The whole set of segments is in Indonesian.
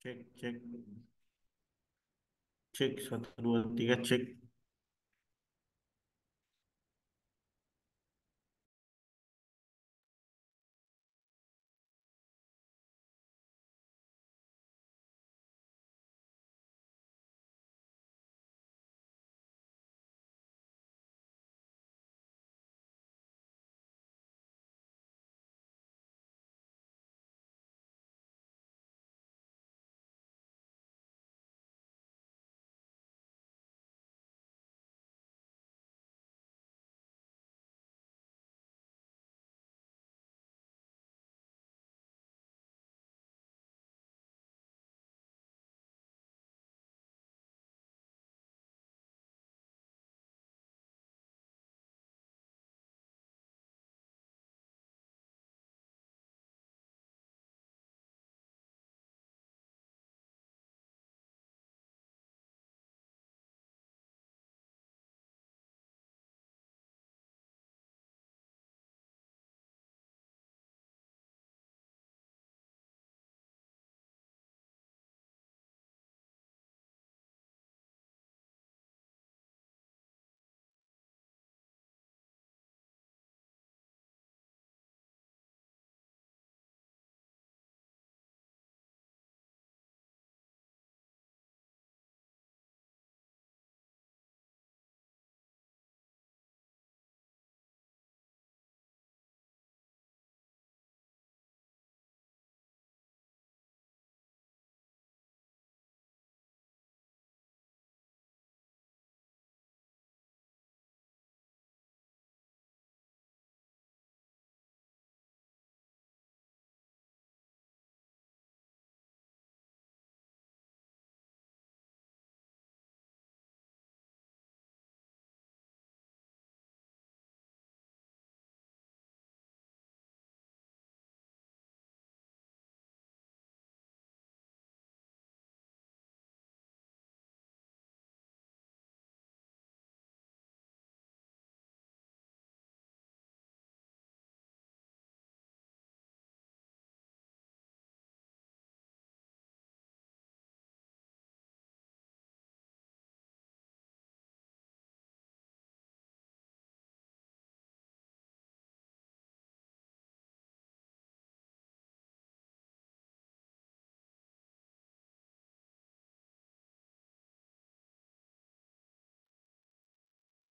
Cek, cek, cek, satu, dua, tiga, cek.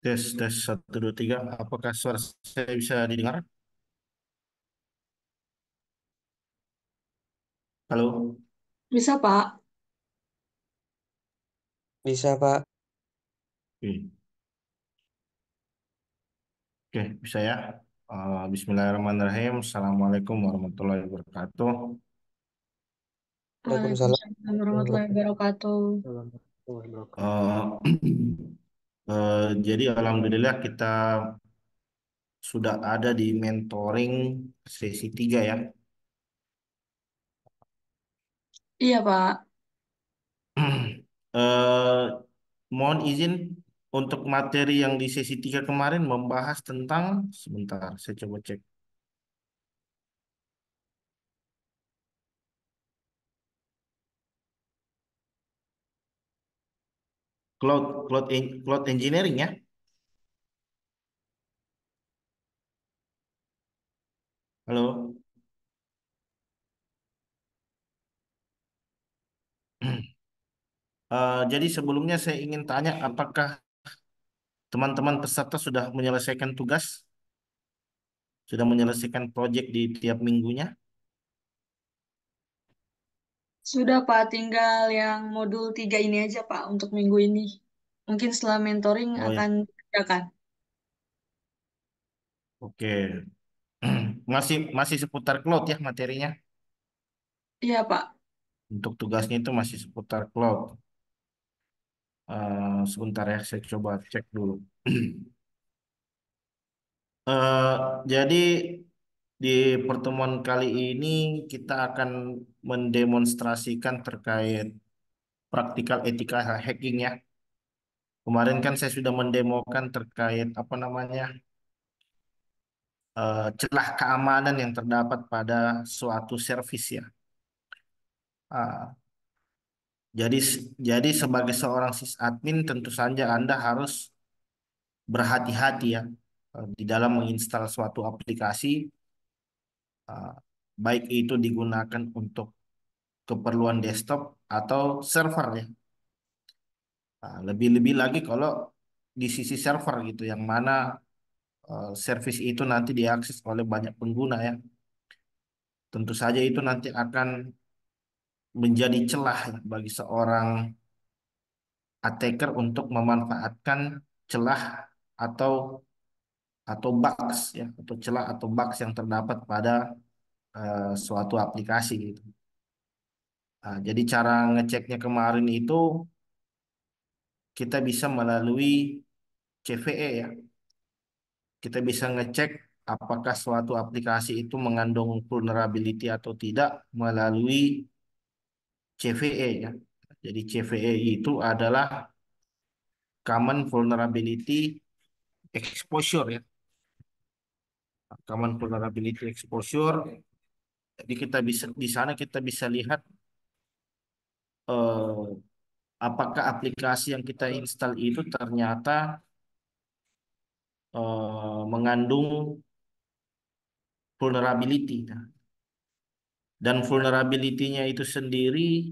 Tes, tes, satu, dua, tiga. Apakah suara saya bisa didengar? Halo? Bisa, Pak. Bisa, Pak. Oke, oke, bisa ya. Bismillahirrahmanirrahim. Assalamualaikum warahmatullahi wabarakatuh. Waalaikumsalam Waalaikumsalam warahmatullahi warahmatullahi wabarakatuh. wabarakatuh. Eh, jadi Alhamdulillah kita sudah ada di mentoring sesi 3 ya. Iya, Pak. Eh, Mohon izin untuk materi yang di sesi 3 kemarin membahas tentang, sebentar, saya coba cek. Cloud engineering ya. Halo. Jadi sebelumnya saya ingin tanya, apakah teman-teman peserta sudah menyelesaikan tugas, sudah menyelesaikan proyek di tiap minggunya? Sudah, Pak. Tinggal yang modul 3 ini aja, Pak, untuk minggu ini. Mungkin setelah mentoring Oh ya, akan dikerjakan. oke. Masih masih seputar cloud ya materinya. Iya, Pak. Untuk tugasnya itu masih seputar cloud. Sebentar ya, saya coba cek dulu. Eh, jadi di pertemuan kali ini kita akan mendemonstrasikan terkait praktikal etika hacking ya. Kemarin kan saya sudah mendemokan terkait apa namanya, celah keamanan yang terdapat pada suatu service ya. Ah, Jadi jadi sebagai seorang sysadmin tentu saja Anda harus berhati-hati ya di dalam menginstal suatu aplikasi, eh, baik itu digunakan untuk keperluan desktop atau server ya. Nah, lebih-lebih lagi kalau di sisi server gitu, yang mana service itu nanti diakses oleh banyak pengguna ya. Tentu saja itu nanti akan menjadi celah ya bagi seorang attacker untuk memanfaatkan celah atau bugs ya, atau celah atau bugs yang terdapat pada suatu aplikasi gitu. Nah, jadi cara ngeceknya kemarin itu kita bisa melalui CVE ya. Kita bisa ngecek apakah suatu aplikasi itu mengandung vulnerability atau tidak melalui CVE ya. Jadi CVE itu adalah Common Vulnerability Exposure ya. Common Vulnerability Exposure. Jadi kita bisa di sana kita bisa lihat eh, apakah aplikasi yang kita install itu ternyata mengandung vulnerability. Nah, dan vulnerability-nya itu sendiri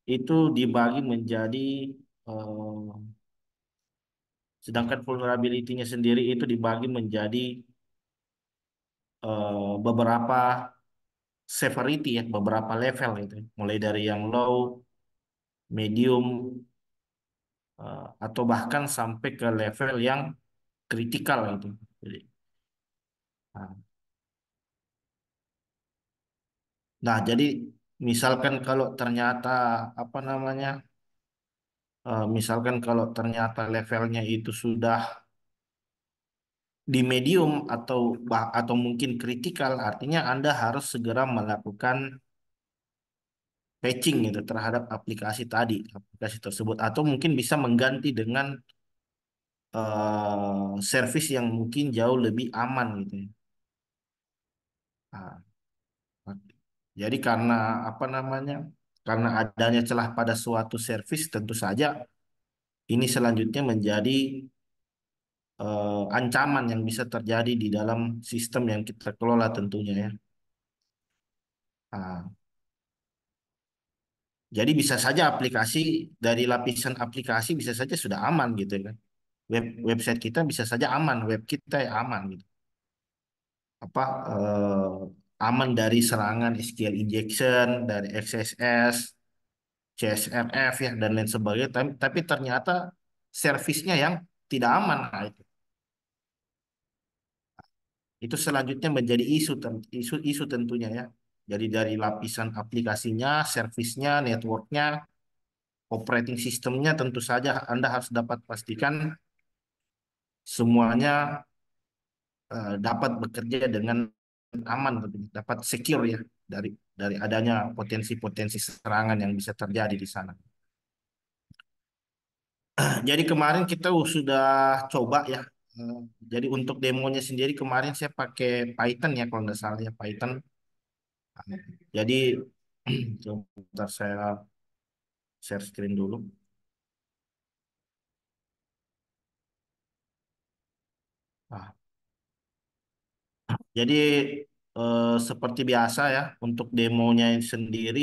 itu dibagi menjadi eh, sedangkan vulnerability-nya sendiri itu dibagi menjadi beberapa severity ya, beberapa level itu. Mulai dari yang low, medium, atau bahkan sampai ke level yang kritikal itu. Jadi, nah, jadi misalkan kalau ternyata apa namanya, misalkan kalau ternyata levelnya itu sudah di medium atau atau mungkin kritikal, artinya Anda harus segera melakukan patching gitu terhadap aplikasi tersebut, atau mungkin bisa mengganti dengan service yang mungkin jauh lebih aman gitu ya. Nah, jadi karena apa namanya? Karena adanya celah pada suatu service, tentu saja ini selanjutnya menjadi ancaman yang bisa terjadi di dalam sistem yang kita kelola tentunya ya. Nah, jadi bisa saja aplikasi dari lapisan aplikasi bisa saja sudah aman gitu kan. Website kita bisa saja aman, web kita ya aman gitu. Apa aman dari serangan SQL injection, dari XSS, CSRF ya dan lain sebagainya. Tapi ternyata servisnya yang tidak aman. Nah, itu selanjutnya menjadi isu tentunya ya. Jadi dari lapisan aplikasinya, servisnya, networknya, operating sistemnya, tentu saja Anda harus dapat pastikan semuanya dapat bekerja dengan aman, dapat secure ya dari adanya potensi-potensi serangan yang bisa terjadi di sana. Jadi kemarin kita sudah coba ya. Eh, Jadi untuk demonya sendiri kemarin saya pakai Python ya kalau nggak salah ya Python. Jadi sebentar saya share screen dulu. Nah, jadi seperti biasa ya untuk demonya sendiri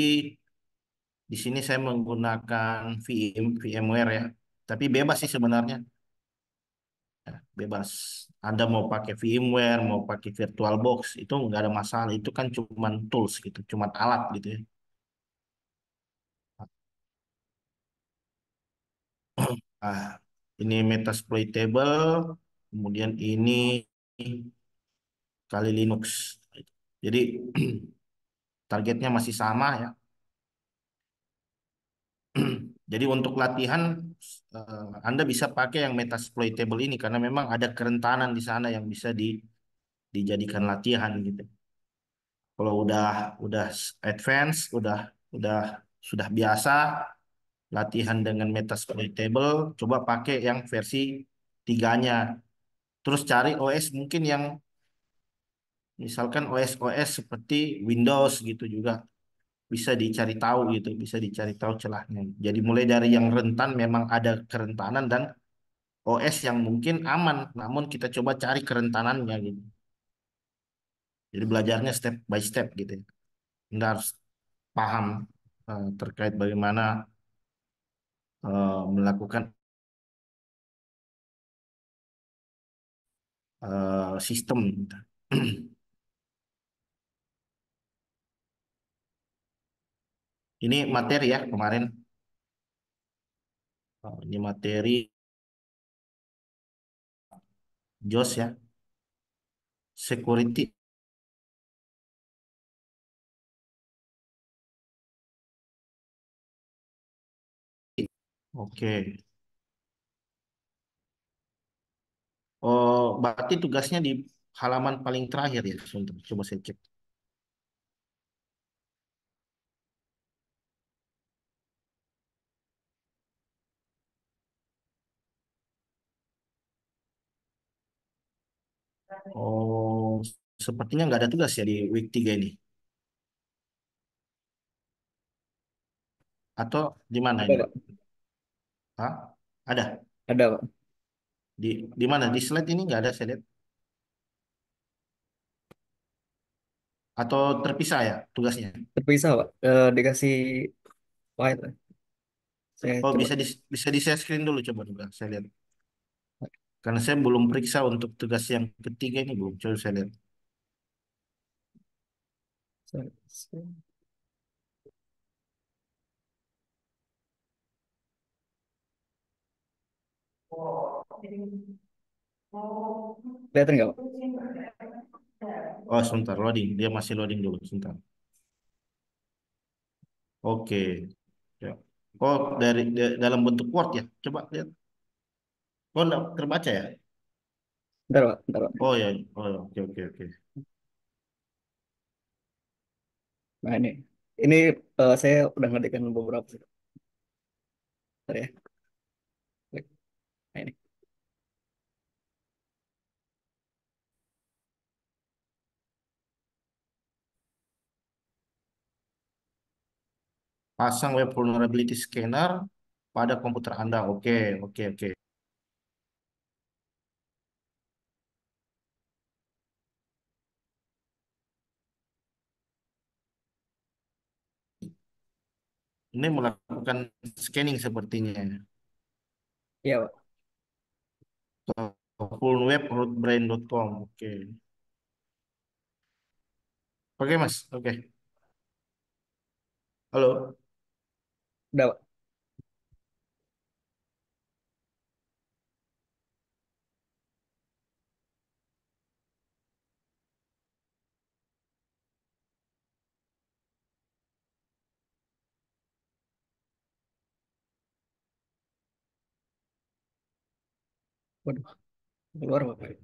di sini saya menggunakan VMware ya. Tapi bebas sih sebenarnya. Ya, bebas. Anda mau pakai VMware, mau pakai VirtualBox, itu nggak ada masalah. Itu kan cuman tools gitu, cuman alat gitu ya. Ah, ini Metasploitable, kemudian ini kali Linux. Jadi targetnya masih sama ya. Jadi untuk latihan Anda bisa pakai yang Metasploitable ini karena memang ada kerentanan di sana yang bisa dijadikan latihan gitu. Kalau udah advance, udah sudah biasa latihan dengan Metasploitable, coba pakai yang versi tiganya. Terus cari OS mungkin yang misalkan OS-OS seperti Windows gitu juga. bisa dicari tahu gitu, bisa dicari tahu celahnya. Jadi mulai dari yang rentan memang ada kerentanan dan OS yang mungkin aman, namun kita coba cari kerentanannya gitu. Jadi belajarnya step by step gitu ya. Anda harus paham terkait bagaimana melakukan sistem gitu. Ini materi ya kemarin. Ini materi JOS ya, security. Oke. Oh, berarti tugasnya di halaman paling terakhir ya. Sebentar, coba saya cek. Oh, sepertinya nggak ada tugas ya di week 3 ini. Atau di mana Ada, ini? Pak. Hah? Ada. Ada, Pak. Di mana? Di slide ini nggak ada saya lihat. Atau terpisah ya tugasnya? Terpisah, Pak. Dikasih file. Saya Oh, coba. bisa di share screen dulu coba juga saya lihat. Karena saya belum periksa untuk tugas yang ketiga ini belum. Coba saya lihat. Kelihatan nggak, Pak? Oh, sebentar loading. Dia masih loading dulu sebentar. Oke. Ya. Oh, dalam bentuk Word ya. Coba lihat. Oh, nggak terbaca ya? Bentar, Pak. Bentar, Pak. Oh ya. Oh, oke oke oke. Nah, ini. Ini saya udah ngedekan beberapa sih. Bentar ya. Klik. Nah, ini. Pasang web vulnerability scanner pada komputer Anda. Oke, oke, oke. Ini melakukan scanning sepertinya. Iya, Pak. Full web rootbrain.com. Oke. Oke, Mas. Oke. Halo. Udah, Pak. Waduh, keluar, Pak.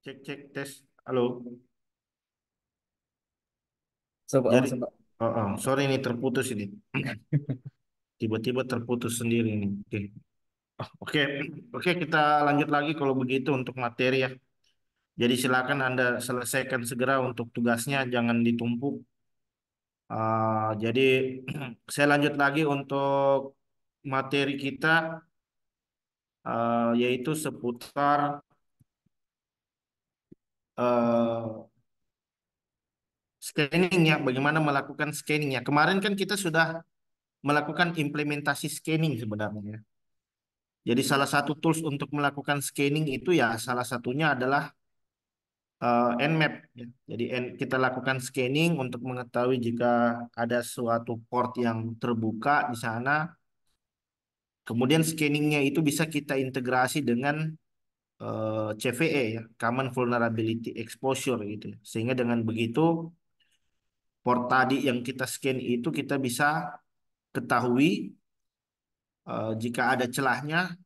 Cek cek tes. Halo. So, Pak, Jadi, masuk, Pak. sorry ini terputus ini. Tiba-tiba terputus sendiri ini. Oke. Oke, oke kita lanjut lagi kalau begitu untuk materi ya. Jadi silakan Anda selesaikan segera untuk tugasnya, jangan ditumpuk. Jadi saya lanjut lagi untuk materi kita yaitu seputar eh, Scanning ya, bagaimana melakukan scanning ya. Kemarin kan kita sudah melakukan implementasi scanning sebenarnya. Jadi salah satu tools untuk melakukan scanning itu ya salah satunya adalah Nmap. Ya. Jadi kita lakukan scanning untuk mengetahui jika ada suatu port yang terbuka di sana. Kemudian scanningnya itu bisa kita integrasi dengan CVE ya, Common Vulnerability Exposure gitu. Sehingga dengan begitu port tadi yang kita scan itu kita bisa ketahui jika ada celahnya,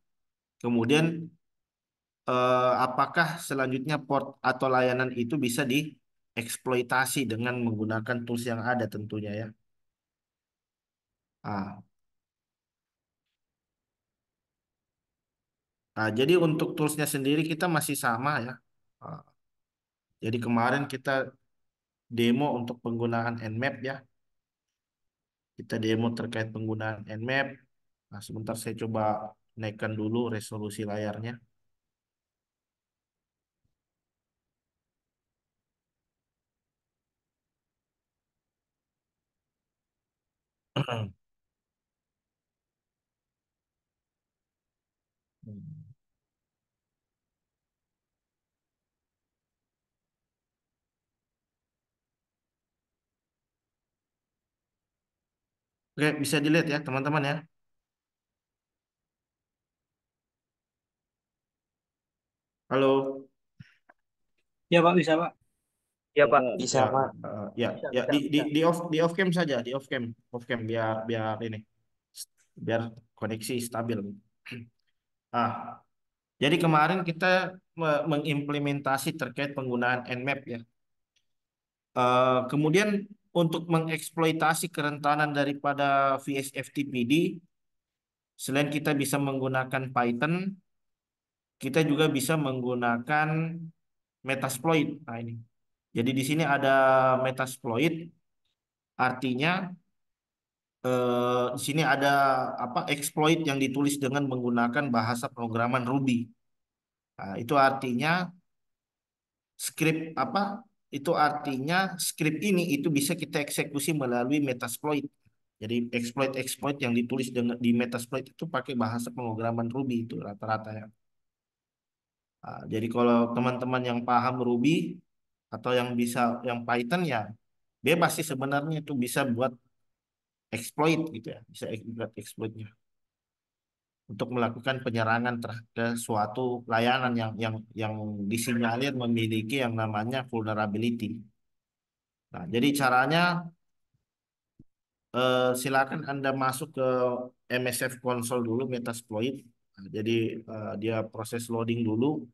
kemudian apakah selanjutnya port atau layanan itu bisa dieksploitasi dengan menggunakan tools yang ada tentunya ya. Ah, jadi untuk toolsnya sendiri kita masih sama ya. Ah, jadi kemarin kita demo untuk penggunaan Nmap ya. Kita demo terkait penggunaan Nmap. Nah, sebentar saya coba naikkan dulu resolusi layarnya. Oke, bisa dilihat ya teman-teman ya. Halo. Ya Pak, bisa Pak. Ya Pak, Ya, bisa Ya, Pak. ya, Bisa, ya bisa, di bisa. di off cam saja, di off cam biar biar ini biar koneksi stabil. Ah, jadi kemarin kita mengimplementasi terkait penggunaan Nmap ya. Kemudian untuk mengeksploitasi kerentanan daripada VSFTPD, selain kita bisa menggunakan Python, kita juga bisa menggunakan Metasploit. Nah ini. Jadi di sini ada Metasploit, artinya di sini ada apa exploit yang ditulis dengan menggunakan bahasa pemrograman Ruby. Nah, itu artinya script apa? Itu artinya script ini itu bisa kita eksekusi melalui Metasploit. Jadi exploit-exploit yang ditulis dengan di Metasploit itu pakai bahasa pemrograman Ruby itu rata-rata ya. Nah, jadi kalau teman-teman yang paham Ruby atau yang bisa yang Python ya bebas sih sebenarnya itu bisa buat exploit gitu ya, bisa buat exploitnya untuk melakukan penyerangan terhadap suatu layanan yang disinyalir memiliki yang namanya vulnerability. Nah, jadi caranya silakan Anda masuk ke MSF Console dulu Metasploit. Nah, jadi dia proses loading dulu.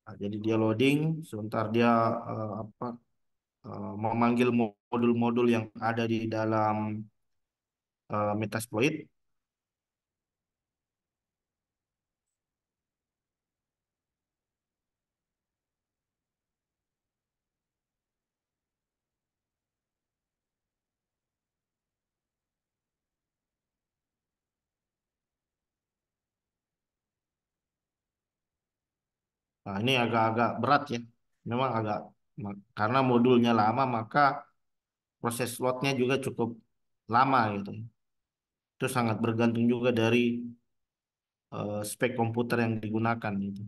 Nah, jadi dia loading, sebentar dia apa memanggil modul-modul yang ada di dalam Metasploit. Nah, ini agak-agak berat ya. Memang agak karena modulnya lama maka proses loadnya juga cukup lama gitu. Itu sangat bergantung juga dari spek komputer yang digunakan gitu.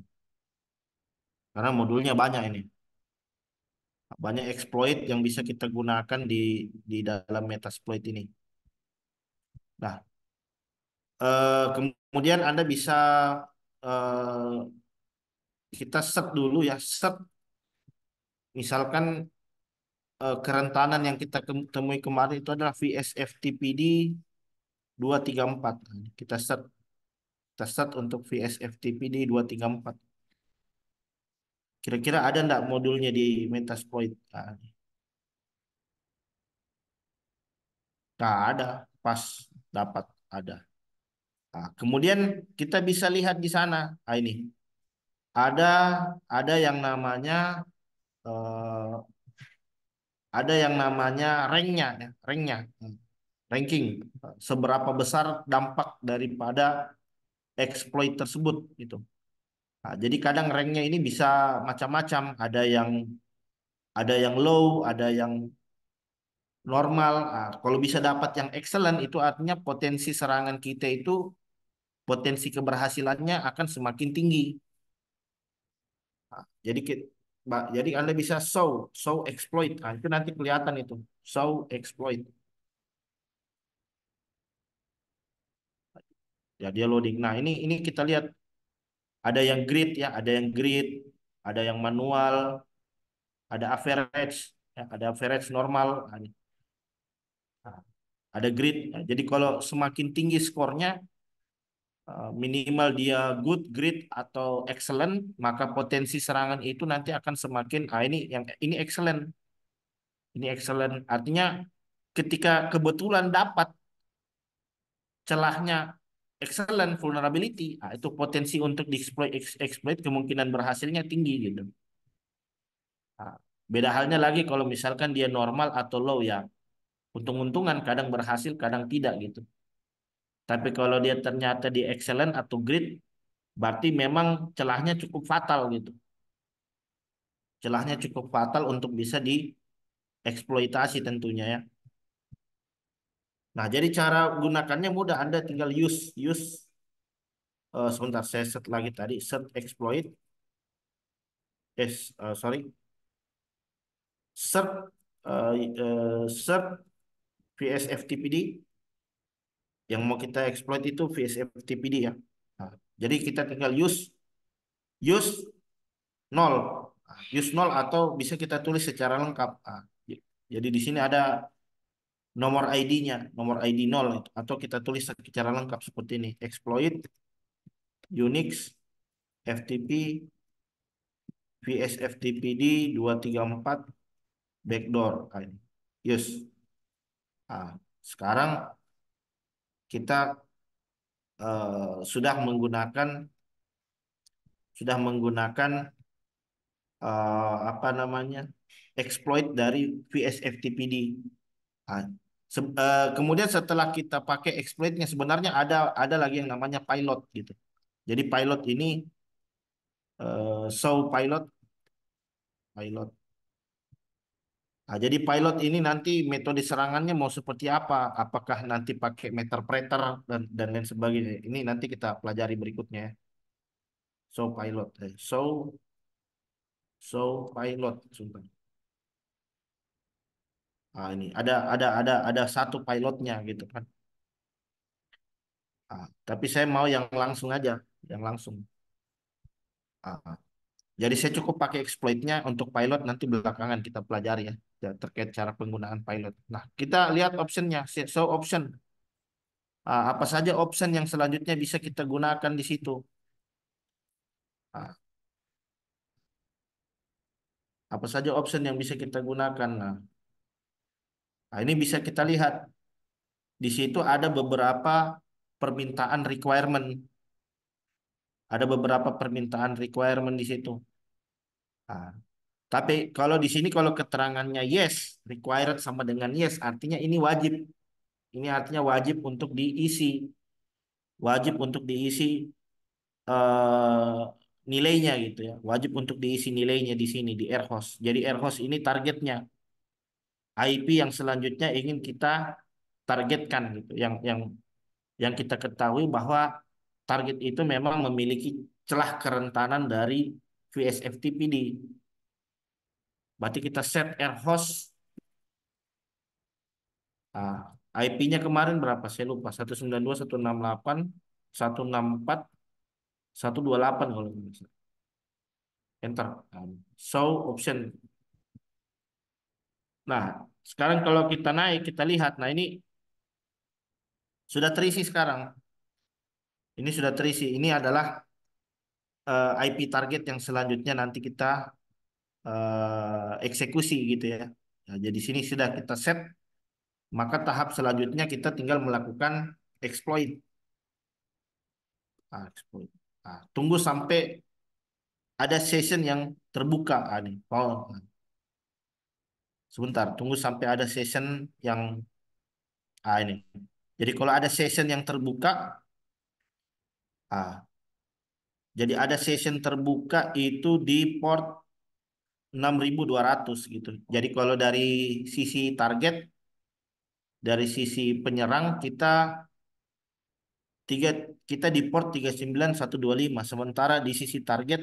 Karena modulnya banyak ini. Banyak exploit yang bisa kita gunakan di dalam Metasploit ini. Nah, kemudian Anda bisa eh, kita set dulu ya, set misalkan kerentanan yang kita temui kemarin itu adalah VSFTPD 234. Kita set untuk VSFTPD 234. Kira-kira ada enggak modulnya di Metasploit? Nah, ada, pas dapat ada. Nah, kemudian kita bisa lihat di sana. Nah, ini ada yang namanya eh, ranknya, ya, ranknya, ranking. Seberapa besar dampak daripada exploit tersebut gitu. Nah, jadi kadang ranknya ini bisa macam-macam. Ada yang low, ada yang normal. Nah, kalau bisa dapat yang excellent itu artinya potensi serangan kita itu potensi keberhasilannya akan semakin tinggi. Nah, jadi Anda bisa show exploit. Nah, itu nanti kelihatan itu show exploit. Ya dia loading. Nah, ini kita lihat ada yang grid ya, ada yang manual, ada average, ya, ada average normal, nah, ada grid. Nah, jadi kalau semakin tinggi skornya, minimal dia good, great atau excellent, maka potensi serangan itu nanti akan semakin ini excellent. Ini excellent. Artinya ketika kebetulan dapat celahnya excellent vulnerability, nah, itu potensi untuk exploit kemungkinan berhasilnya tinggi gitu. Nah, beda halnya lagi kalau misalkan dia normal atau low ya. Untung-untungan kadang berhasil, kadang tidak gitu. Tapi kalau dia ternyata di excellent atau great, berarti memang celahnya cukup fatal gitu. Celahnya cukup fatal untuk bisa dieksploitasi tentunya ya. Nah, jadi cara gunakannya mudah. Anda tinggal use sebentar saya set lagi tadi set exploit sorry set set VSFTPD yang mau kita exploit itu VSFTPD ya. Nah, jadi kita tinggal use nol. Use nol atau bisa kita tulis secara lengkap. Jadi di sini ada nomor ID-nya, nomor ID nol itu. Atau kita tulis secara lengkap seperti ini. Exploit Unix FTP VSFTPD 234 backdoor. Use. Nah, sekarang kita sudah menggunakan apa namanya exploit dari VSFTPD. Nah, kemudian setelah kita pakai exploitnya sebenarnya ada lagi yang namanya pilot gitu. Jadi pilot ini show pilot. Nah, jadi pilot ini nanti metode serangannya mau seperti apa? Apakah nanti pakai meterpreter dan lain sebagainya? Ini nanti kita pelajari berikutnya ya. Show pilot, show pilot. Sumpah. Nah, ini ada satu pilotnya gitu kan. Tapi saya mau yang langsung aja, yang langsung. Ah, jadi saya cukup pakai exploitnya untuk pilot nanti belakangan kita pelajari ya, ya terkait cara penggunaan pilot. Nah, kita lihat optionnya, show option. Apa saja option yang selanjutnya bisa kita gunakan di situ? Ah, apa saja option yang bisa kita gunakan? Ini bisa kita lihat. Di situ ada beberapa permintaan requirement. Ada beberapa permintaan requirement di situ. Ah, tapi kalau di sini kalau keterangannya yes, required sama dengan yes, artinya ini wajib. Ini artinya wajib untuk diisi. Wajib untuk diisi eh, nilainya gitu ya. Wajib untuk diisi nilainya di sini di air host. Jadi air host ini targetnya IP yang selanjutnya ingin kita targetkan gitu. Yang kita ketahui bahwa target itu memang memiliki celah kerentanan dari VSFTPD. Berarti kita set air host. Ah, IP-nya kemarin berapa? Saya lupa. 192, 168, 164, 128 kalau nggak salah. Enter. Show option. Nah, sekarang kalau kita naik, kita lihat. Nah, ini sudah terisi sekarang. Ini sudah terisi. Ini adalah IP target yang selanjutnya nanti kita eksekusi gitu ya. Nah, jadi sini sudah kita set. Maka tahap selanjutnya kita tinggal melakukan exploit. Exploit. Tunggu sampai ada session yang terbuka. Nih. Sebentar, tunggu sampai ada session yang ini. Jadi kalau ada session yang terbuka, ah, Jadi ada session terbuka itu di port 6200 gitu. Jadi kalau dari sisi target, dari sisi penyerang tiga kita di port 39125, sementara di sisi target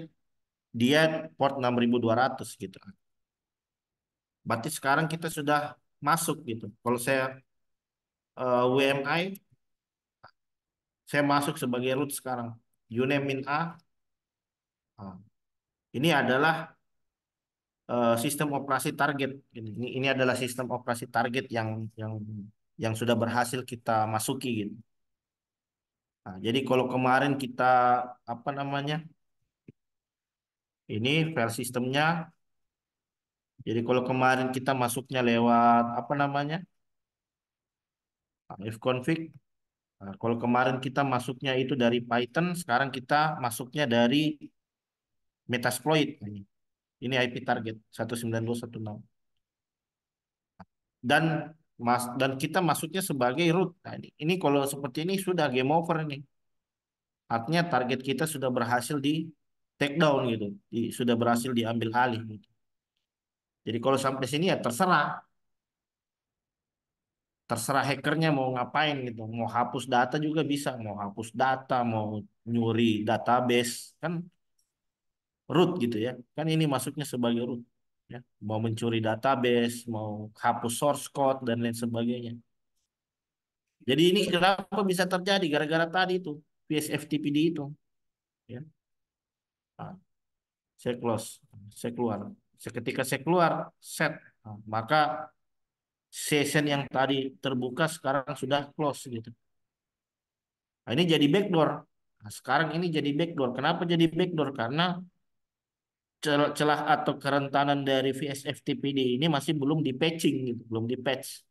dia port 6200 gitu. Berarti sekarang kita sudah masuk gitu. Kalau saya WMI, saya masuk sebagai root sekarang. Unemin A, ah, ini adalah sistem operasi target. Ini adalah sistem operasi target yang yang sudah berhasil kita masuki gitu. Nah, jadi kalau kemarin kita apa namanya? Ini file sistemnya. Jadi kalau kemarin kita masuknya lewat apa namanya? Ifconfig. Nah, kalau kemarin kita masuknya itu dari Python, sekarang kita masuknya dari Metasploit. Ini IP target 192.1.6. Dan kita masuknya sebagai root. Nah, ini kalau seperti ini sudah game over ini. Artinya target kita sudah berhasil di take down gitu, sudah berhasil diambil alih gitu. Jadi kalau sampai sini ya terserah hackernya mau ngapain gitu, mau hapus data juga bisa, mau hapus data, mau nyuri database kan root gitu ya, kan ini masuknya sebagai root ya, mau mencuri database, mau hapus source code dan lain sebagainya. Jadi ini kenapa bisa terjadi gara-gara tadi itu PSFTPD itu ya. Nah, saya close, saya keluar. Seketika saya keluar, set. Nah, maka session yang tadi terbuka sekarang sudah close gitu. Nah, ini jadi backdoor. Nah, sekarang ini jadi backdoor. Kenapa jadi backdoor? Karena celah atau kerentanan dari VSFTPD ini masih belum di patching gitu, belum di patch.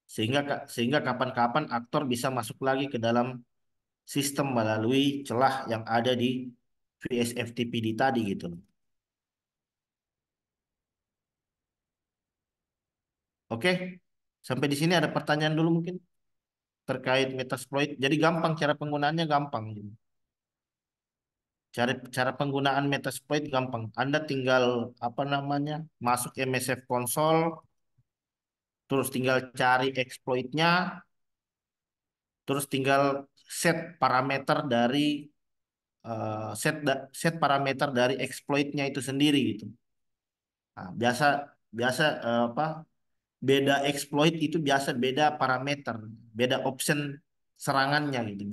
Sehingga kapan-kapan aktor bisa masuk lagi ke dalam sistem melalui celah yang ada di VSFTPD tadi gitu. Oke, sampai di sini ada pertanyaan dulu mungkin terkait Metasploit. Jadi gampang cara penggunaannya gampang. Cara penggunaan Metasploit gampang. Anda tinggal apa namanya masuk MSF Console, terus tinggal cari exploitnya, terus tinggal set parameter dari set parameter dari exploitnya itu sendiri gitu. Nah, biasa biasa apa beda exploit itu biasa beda parameter, beda option serangannya gitu,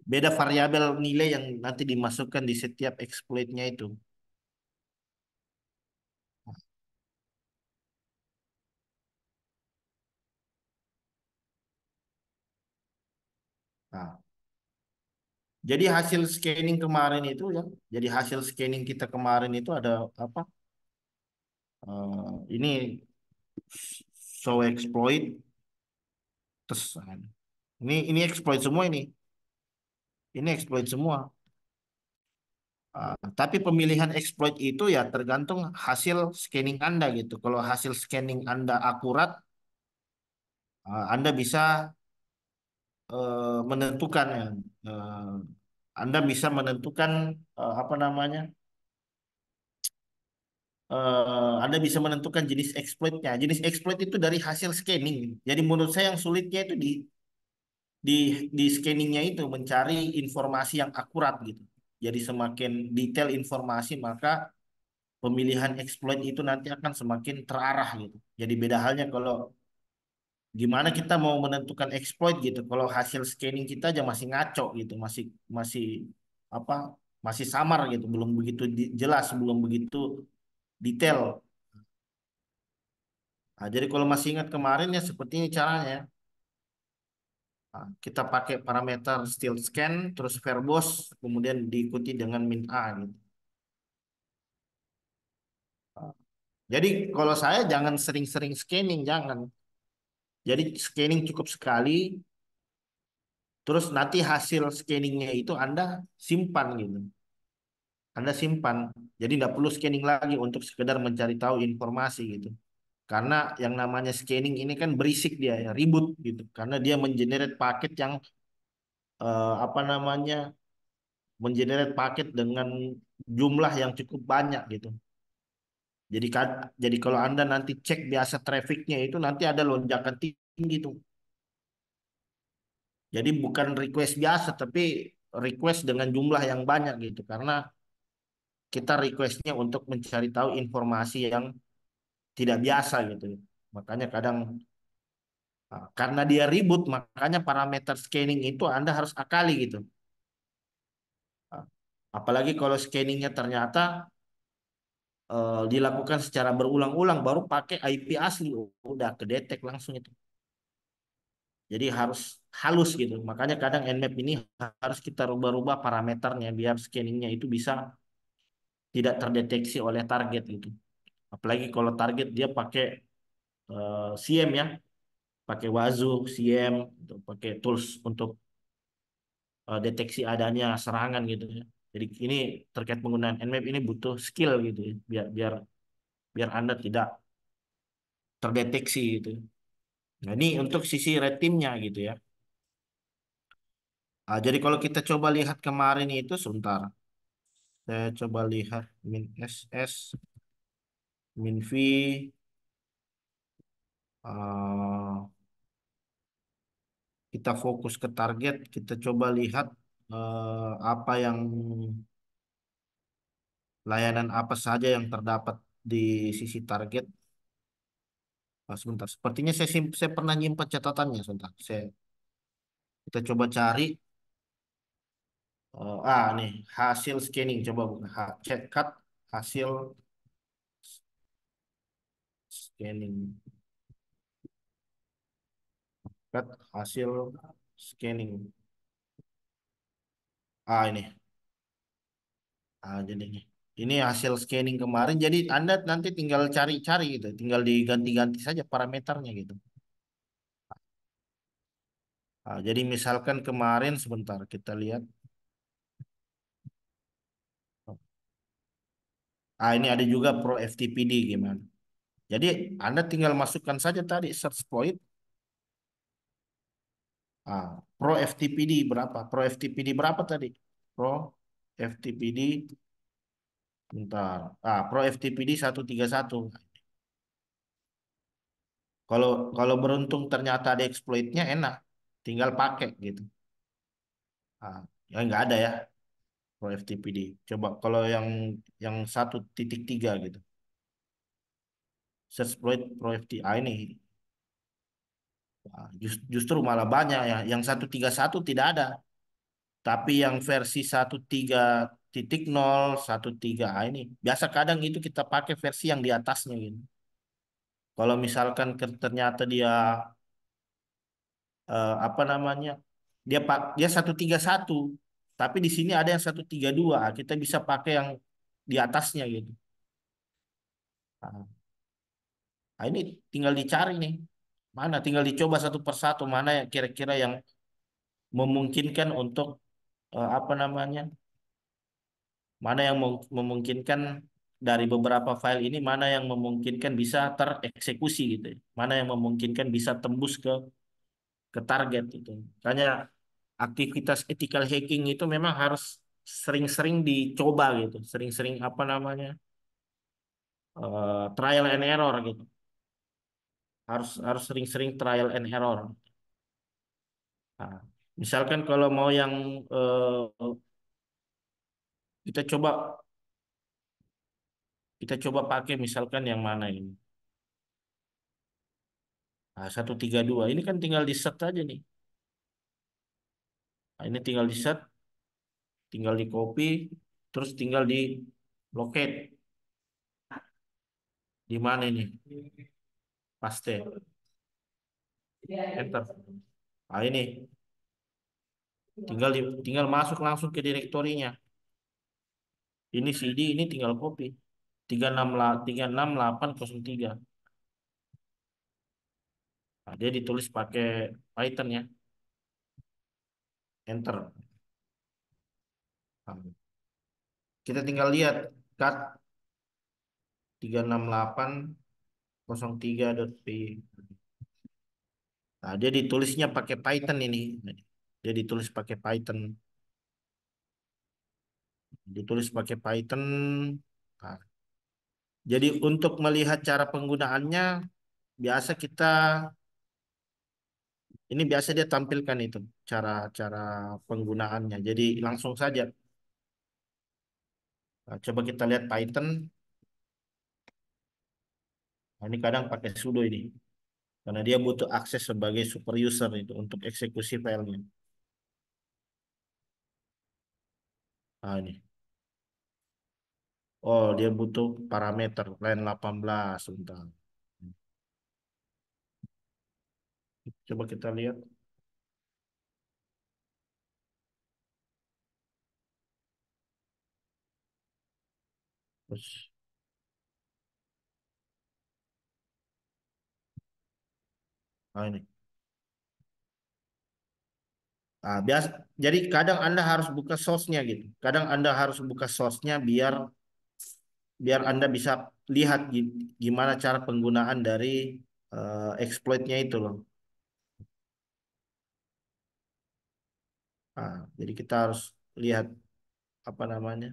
beda variabel nilai yang nanti dimasukkan di setiap exploitnya itu. Nah, jadi hasil scanning kemarin itu ya, jadi hasil scanning kita kemarin itu ada apa? Ini show exploit, terus ini exploit semua ini exploit semua. Tapi pemilihan exploit itu ya tergantung hasil scanning Anda gitu. Kalau hasil scanning Anda akurat, Anda bisa menentukan ya. Eh, Anda bisa menentukan apa namanya? Anda bisa menentukan jenis exploitnya. Jenis exploit itu dari hasil scanning. Jadi menurut saya yang sulitnya itu di di scanningnya itu mencari informasi yang akurat gitu. Jadi semakin detail informasi maka pemilihan exploit itu nanti akan semakin terarah gitu. Jadi beda halnya kalau gimana kita mau menentukan exploit gitu. Kalau hasil scanning kita aja masih ngaco gitu, masih masih apa? Masih samar gitu, belum begitu jelas, belum begitu detail. Nah, jadi kalau masih ingat kemarin ya seperti ini caranya. Nah, kita pakai parameter still scan, terus verbose, kemudian diikuti dengan min A gitu. Nah, jadi kalau saya jangan sering-sering scanning, jangan. Jadi scanning cukup sekali, terus nanti hasil scanningnya itu Anda simpan gitu. Anda simpan. Jadi tidak perlu scanning lagi untuk sekedar mencari tahu informasi gitu. Karena yang namanya scanning ini kan berisik dia ya, ribut gitu. Karena dia mengenerate paket yang apa namanya, mengenerate paket dengan jumlah yang cukup banyak gitu. Jadi kalau Anda nanti cek biasa trafficnya itu nanti ada lonjakan tinggi tuh. Jadi bukan request biasa tapi request dengan jumlah yang banyak gitu. Karena kita requestnya untuk mencari tahu informasi yang tidak biasa gitu. Makanya kadang karena dia ribut, makanya parameter scanning itu Anda harus akali gitu. Ah, Apalagi kalau scanningnya ternyata dilakukan secara berulang-ulang, baru pakai IP asli, udah kedetek langsung itu. Jadi harus halus gitu. Makanya kadang Nmap ini harus kita rubah-rubah parameternya biar scanningnya itu bisa tidak terdeteksi oleh target gitu. Apalagi kalau target dia pakai SIEM ya, pakai Wazoo, SIEM, untuk pakai tools untuk deteksi adanya serangan gitu ya. Jadi ini terkait penggunaan Nmap ini butuh skill gitu ya, biar biar biar Anda tidak terdeteksi gitu. Nah, ini untuk sisi red teamnya gitu ya. Jadi kalau kita coba lihat kemarin itu sebentar, saya coba lihat min SS, min V, eh, kita fokus ke target, kita coba lihat apa yang layanan apa saja yang terdapat di sisi target. Sebentar, sepertinya saya pernah nyimpan catatannya sebentar. Kita coba cari. Nih hasil scanning coba buka chat hasil scanning cut hasil scanning. Ini. Jadi ini hasil scanning kemarin. Jadi Anda nanti tinggal cari-cari gitu, tinggal diganti-ganti saja parameternya gitu. Jadi misalkan kemarin sebentar kita lihat. Ini ada juga Pro FTPD gimana. Jadi Anda tinggal masukkan saja tadi search point. Pro FTPD berapa? Pro FTPD berapa tadi? Pro FTPD bentar. Pro FTPD 131. Kalau kalau beruntung ternyata ada exploitnya enak, tinggal pakai gitu. Ah, ya nggak ada ya Pro FTPD. Coba kalau yang 1.3 gitu. Search Pro FTPD. Ini justru malah banyak ya. Yang 131 tidak ada. Tapi yang versi 13.0, 13 ini biasa kadang itu kita pakai versi yang di atasnya gitu. Kalau misalkan ternyata dia apa namanya? Dia 131, tapi di sini ada yang 132. Kita bisa pakai yang di atasnya gitu. Nah, ini tinggal dicari nih. Mana tinggal dicoba satu persatu mana yang kira-kira yang memungkinkan untuk apa namanya? Mana yang memungkinkan dari beberapa file ini mana yang memungkinkan bisa tereksekusi gitu ya. Mana yang memungkinkan bisa tembus ke target itu. Makanya aktivitas ethical hacking itu memang harus sering-sering dicoba gitu, sering-sering apa namanya trial and error gitu. Harus harus sering-sering trial and error. Nah, misalkan kalau mau yang kita coba kita coba pakai misalkan yang mana ini. 132 ini kan tinggal di set aja nih. Ini tinggal di set, tinggal di copy, terus tinggal di locate di mana ini, paste, enter. Ini tinggal masuk langsung ke direktorinya. Ini CD ini tinggal copy 36803. Dia ditulis pakai Python ya, enter. Nah, kita tinggal lihat cut 36803.py. Dia ditulisnya pakai Python ini. Dia ditulis pakai Python. Ditulis pakai Python. Nah, jadi untuk melihat cara penggunaannya, biasa kita ini biasa dia tampilkan itu cara-cara penggunaannya. Jadi langsung saja. Nah, coba kita lihat Python. Nah, ini kadang pakai sudo ini. Karena dia butuh akses sebagai super user itu untuk eksekusi filenya. Nah, ini. Oh, dia butuh parameter line 18. Bentar. Coba kita lihat. Terus, nah ini. Nah, biasa, jadi kadang Anda harus buka source-nya gitu. Kadang Anda harus buka source-nya biar biar Anda bisa lihat gimana cara penggunaan dari exploit-nya itu loh. Nah, jadi kita harus lihat apa namanya?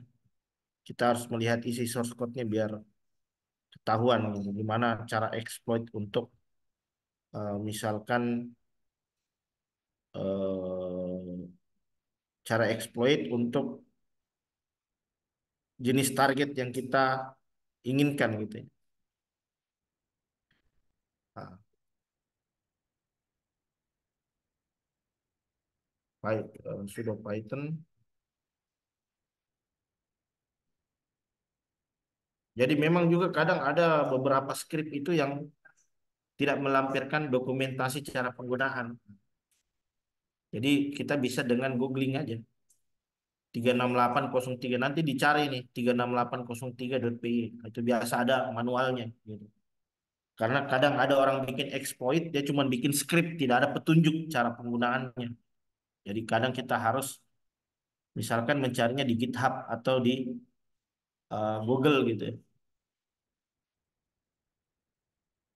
Kita harus melihat isi source code-nya biar ketahuan gitu, gimana cara exploit untuk misalkan eh, cara exploit untuk jenis target yang kita inginkan gitu ya. Nah, baik, sudah Python. Jadi memang juga kadang ada beberapa script itu yang tidak melampirkan dokumentasi cara penggunaan. Jadi kita bisa dengan googling aja 36803 nanti dicari nih 36803.py. Itu biasa ada manualnya gitu. Karena kadang ada orang bikin exploit dia cuma bikin script tidak ada petunjuk cara penggunaannya. Jadi kadang kita harus misalkan mencarinya di GitHub atau di Google gitu ya.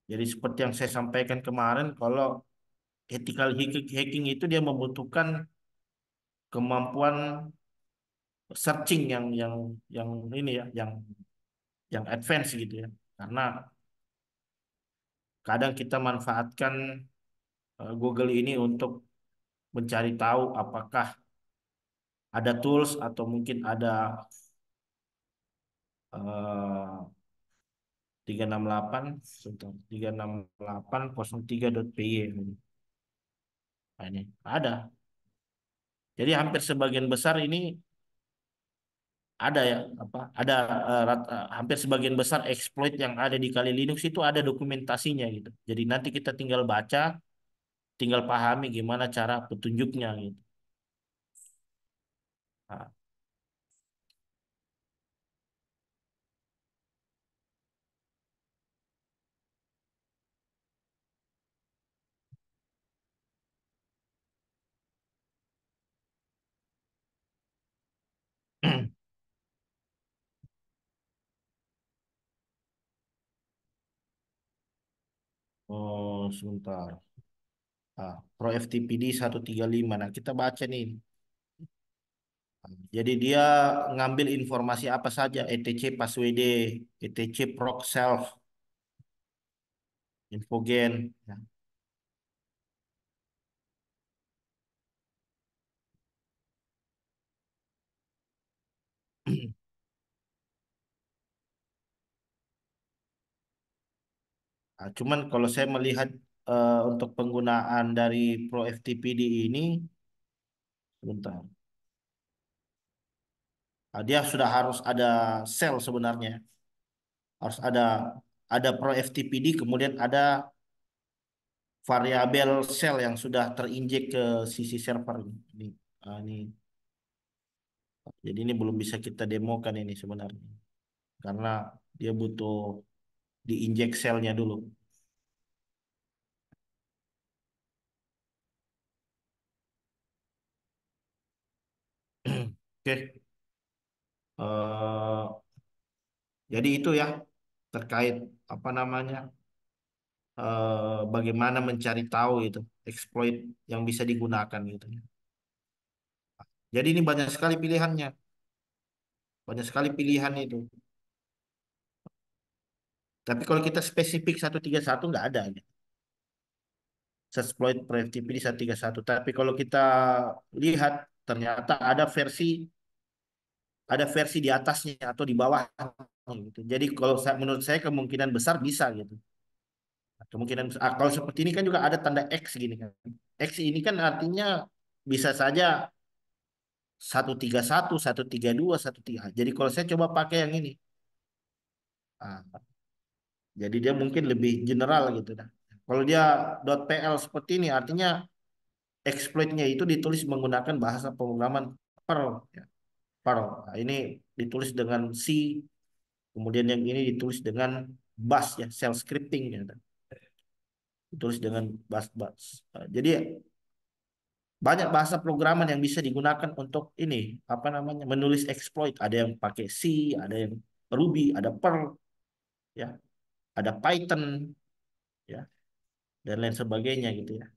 Jadi seperti yang saya sampaikan kemarin, kalau ethical hacking itu dia membutuhkan kemampuan searching yang ini ya, yang advance gitu ya. Karena kadang kita manfaatkan Google ini untuk mencari tahu apakah ada tools atau mungkin ada 368 sebentar, 36803.py. Nah, ini ada. Jadi hampir sebagian besar ini ada ya apa ada hampir sebagian besar exploit yang ada di Kali Linux itu ada dokumentasinya gitu. Jadi nanti kita tinggal baca, tinggal pahami gimana cara petunjuknya gitu. Nah, oh sebentar. Pro FTPD 135. Nah, kita baca nih. Jadi dia ngambil informasi apa saja, etc passwd, etc proc self, infogen. Ya. Cuman kalau saya melihat untuk penggunaan dari Pro FTPD ini, sebentar, dia sudah harus ada sel sebenarnya, harus ada Pro FTPD, kemudian ada variabel sel yang sudah terinjek ke sisi server ini. Ini, jadi ini belum bisa kita demokan ini sebenarnya, karena dia butuh diinjek selnya dulu. Oke. Eh, jadi itu ya terkait apa namanya bagaimana mencari tahu itu exploit yang bisa digunakan gitu. Jadi ini banyak sekali pilihannya, banyak sekali pilihan itu. Tapi kalau kita spesifik 131 nggak ada, gitu. Exploit productivity 131. Tapi kalau kita lihat ternyata ada versi di atasnya atau di bawah gitu. Jadi kalau menurut saya kemungkinan besar bisa gitu. Kalau seperti ini kan juga ada tanda X gini kan. X ini kan artinya bisa saja 131, 132, 13. Jadi kalau saya coba pakai yang ini, ah, jadi dia mungkin lebih general gitu dah. Kalau dia .pl seperti ini artinya exploitnya itu ditulis menggunakan bahasa pemrograman Perl, ya. Perl. Nah, ini ditulis dengan C, kemudian yang ini ditulis dengan Bash ya, shell scripting ya. Ditulis dengan Bash. Jadi banyak bahasa programan yang bisa digunakan untuk ini apa namanya menulis exploit. Ada yang pakai C, ada yang Ruby, ada Perl, ya, ada Python, ya, dan lain sebagainya gitu ya.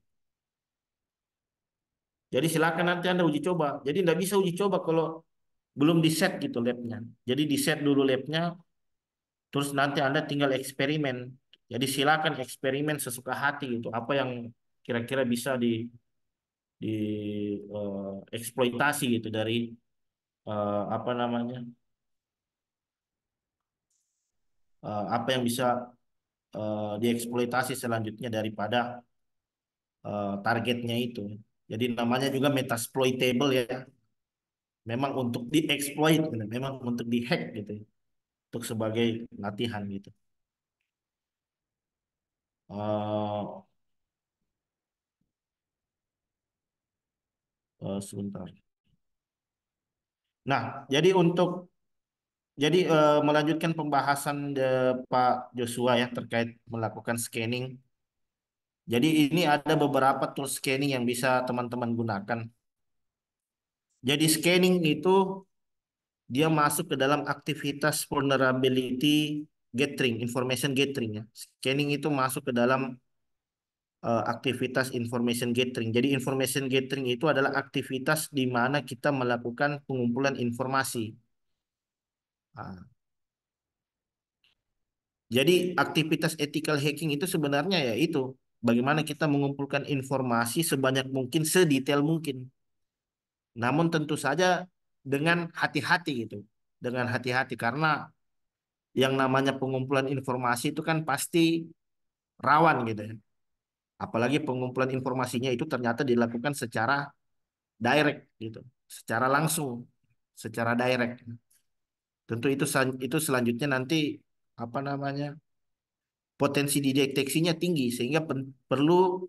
Jadi silakan nanti Anda uji coba. Jadi nggak bisa uji coba kalau belum di set gitu labnya. Jadi di set dulu labnya, terus nanti Anda tinggal eksperimen. Jadi silakan eksperimen sesuka hati gitu. Apa yang kira-kira bisa di eksploitasi gitu dari apa namanya apa yang bisa dieksploitasi selanjutnya daripada targetnya itu. Jadi namanya juga metasploitable ya. Memang untuk dieksploit, gitu. Memang untuk dihack gitu, ya. Untuk sebagai latihan gitu. Sebentar. Nah, jadi melanjutkan pembahasan Pak Joshua ya terkait melakukan scanning. Jadi ini ada beberapa tool scanning yang bisa teman-teman gunakan. Jadi scanning itu dia masuk ke dalam aktivitas vulnerability gathering, information gathering ya. Scanning itu masuk ke dalam aktivitas information gathering. Jadi information gathering itu adalah aktivitas di mana kita melakukan pengumpulan informasi. Nah, jadi aktivitas ethical hacking itu sebenarnya ya itu bagaimana kita mengumpulkan informasi sebanyak mungkin, sedetail mungkin. Namun tentu saja dengan hati-hati gitu. Dengan hati-hati karena yang namanya pengumpulan informasi itu kan pasti rawan gitu ya. Apalagi pengumpulan informasinya itu ternyata dilakukan secara direct gitu, secara langsung, secara direct. Tentu itu selanjutnya nanti apa namanya potensi dideteksinya tinggi sehingga perlu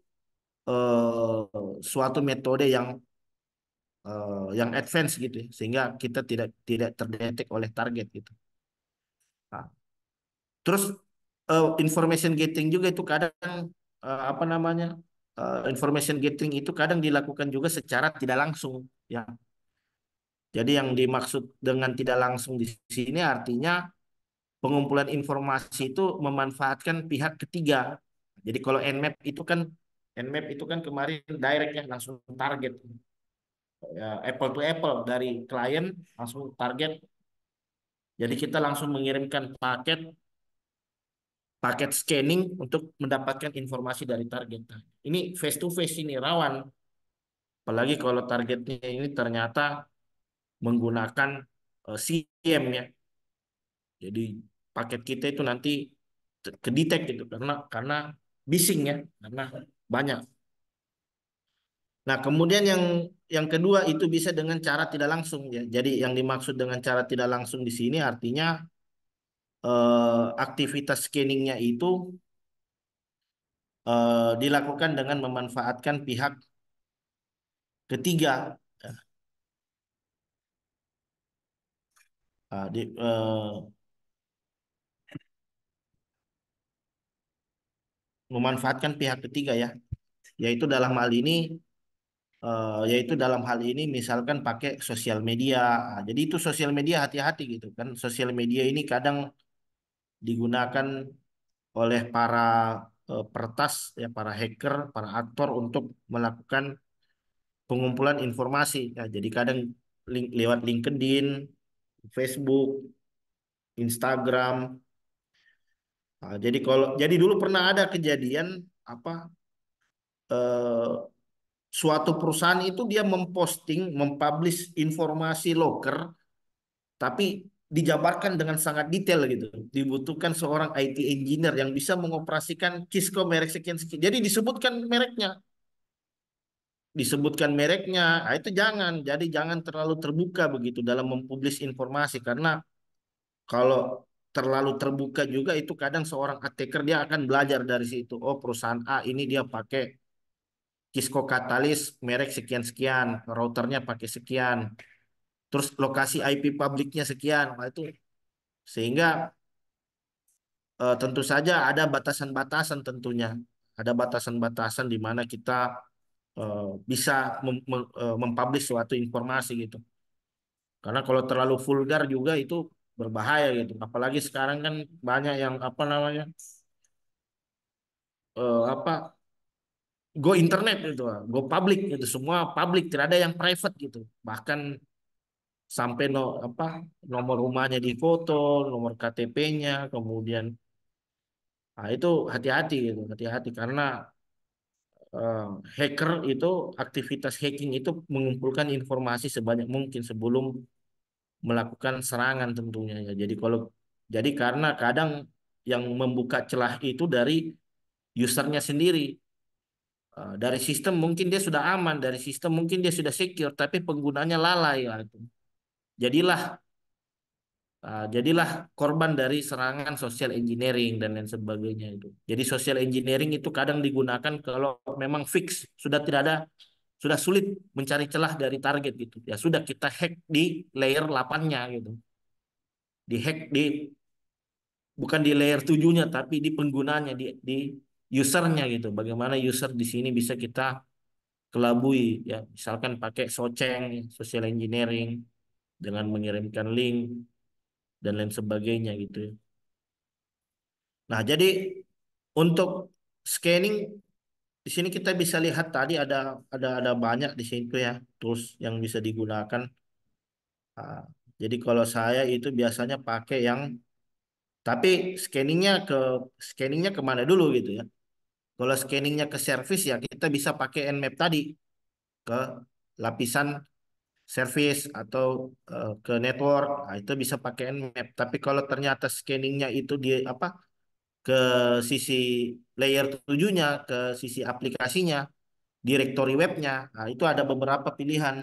suatu metode yang advance gitu ya, sehingga kita tidak tidak terdetek oleh target gitu. Nah, terus information gathering juga itu kadang apa namanya information gathering itu kadang dilakukan juga secara tidak langsung ya. Jadi yang dimaksud dengan tidak langsung di sini artinya pengumpulan informasi itu memanfaatkan pihak ketiga. Jadi kalau Nmap itu kan kemarin direct ya langsung target ya, apple to apple dari klien langsung target. Jadi kita langsung mengirimkan paket paket scanning untuk mendapatkan informasi dari target. Nah, ini face to face ini rawan, apalagi kalau targetnya ini ternyata menggunakan CM ya. Jadi paket kita itu nanti kedetek gitu karena bising ya, karena banyak. Nah, kemudian yang kedua itu bisa dengan cara tidak langsung ya. Jadi yang dimaksud dengan cara tidak langsung di sini artinya aktivitas scanningnya itu dilakukan dengan memanfaatkan pihak ketiga. Ah, memanfaatkan pihak ketiga ya, yaitu dalam hal ini misalkan pakai sosial media. Ah, jadi itu sosial media hati-hati gitu kan. Sosial media ini kadang digunakan oleh para peretas ya, para hacker, para aktor untuk melakukan pengumpulan informasi. Ya, jadi kadang lewat LinkedIn, Facebook, Instagram. Nah, jadi dulu pernah ada kejadian apa eh, suatu perusahaan itu dia memposting, mempublish informasi loker, tapi dijabarkan dengan sangat detail gitu. Dibutuhkan seorang IT engineer yang bisa mengoperasikan Cisco merek sekian sekian. Jadi disebutkan mereknya. Nah, itu jangan. Jadi jangan terlalu terbuka begitu dalam mempublish informasi karena kalau terlalu terbuka juga itu kadang seorang attacker dia akan belajar dari situ. Oh, perusahaan A ini dia pakai Cisco Catalyst merek sekian-sekian, routernya pakai sekian, terus lokasi IP publiknya sekian. Nah, itu sehingga tentu saja ada batasan-batasan tentunya. Ada batasan-batasan di mana kita bisa mempublish suatu informasi gitu. Karena kalau terlalu vulgar juga itu berbahaya gitu. Apalagi sekarang kan banyak yang apa namanya apa go internet gitu, go public gitu. Semua public, tidak ada yang private gitu. Bahkan sampai apa nomor rumahnya difoto, nomor KTP-nya, kemudian nah itu hati-hati gitu, hati-hati karena eh, hacker itu aktivitas hacking itu mengumpulkan informasi sebanyak mungkin sebelum melakukan serangan tentunya ya. Jadi karena kadang yang membuka celah itu dari usernya sendiri. Dari sistem mungkin dia sudah aman, dari sistem mungkin dia sudah secure, tapi penggunanya lalai ya. Jadilah jadilah korban dari serangan social engineering dan lain sebagainya itu. Jadi social engineering itu kadang digunakan kalau memang fix sudah tidak ada, sudah sulit mencari celah dari target gitu. Ya sudah kita hack di layer 8-nya gitu. Dihack bukan di layer 7-nya tapi di penggunanya, di usernya gitu. Bagaimana user di sini bisa kita kelabui ya, misalkan pakai soceng, social engineering dengan mengirimkan link dan lain sebagainya gitu ya. Nah, jadi untuk scanning di sini kita bisa lihat tadi ada banyak di situ ya tools yang bisa digunakan. Ah, jadi kalau saya itu biasanya pakai yang tapi scanningnya kemana dulu gitu ya. Kalau scanningnya ke service ya kita bisa pakai Nmap tadi ke lapisan service atau ke network. Nah, itu bisa pakai Nmap. Tapi kalau ternyata scanningnya itu di apa ke sisi layer 7-nya, ke sisi aplikasinya, directory webnya, nah, itu ada beberapa pilihan.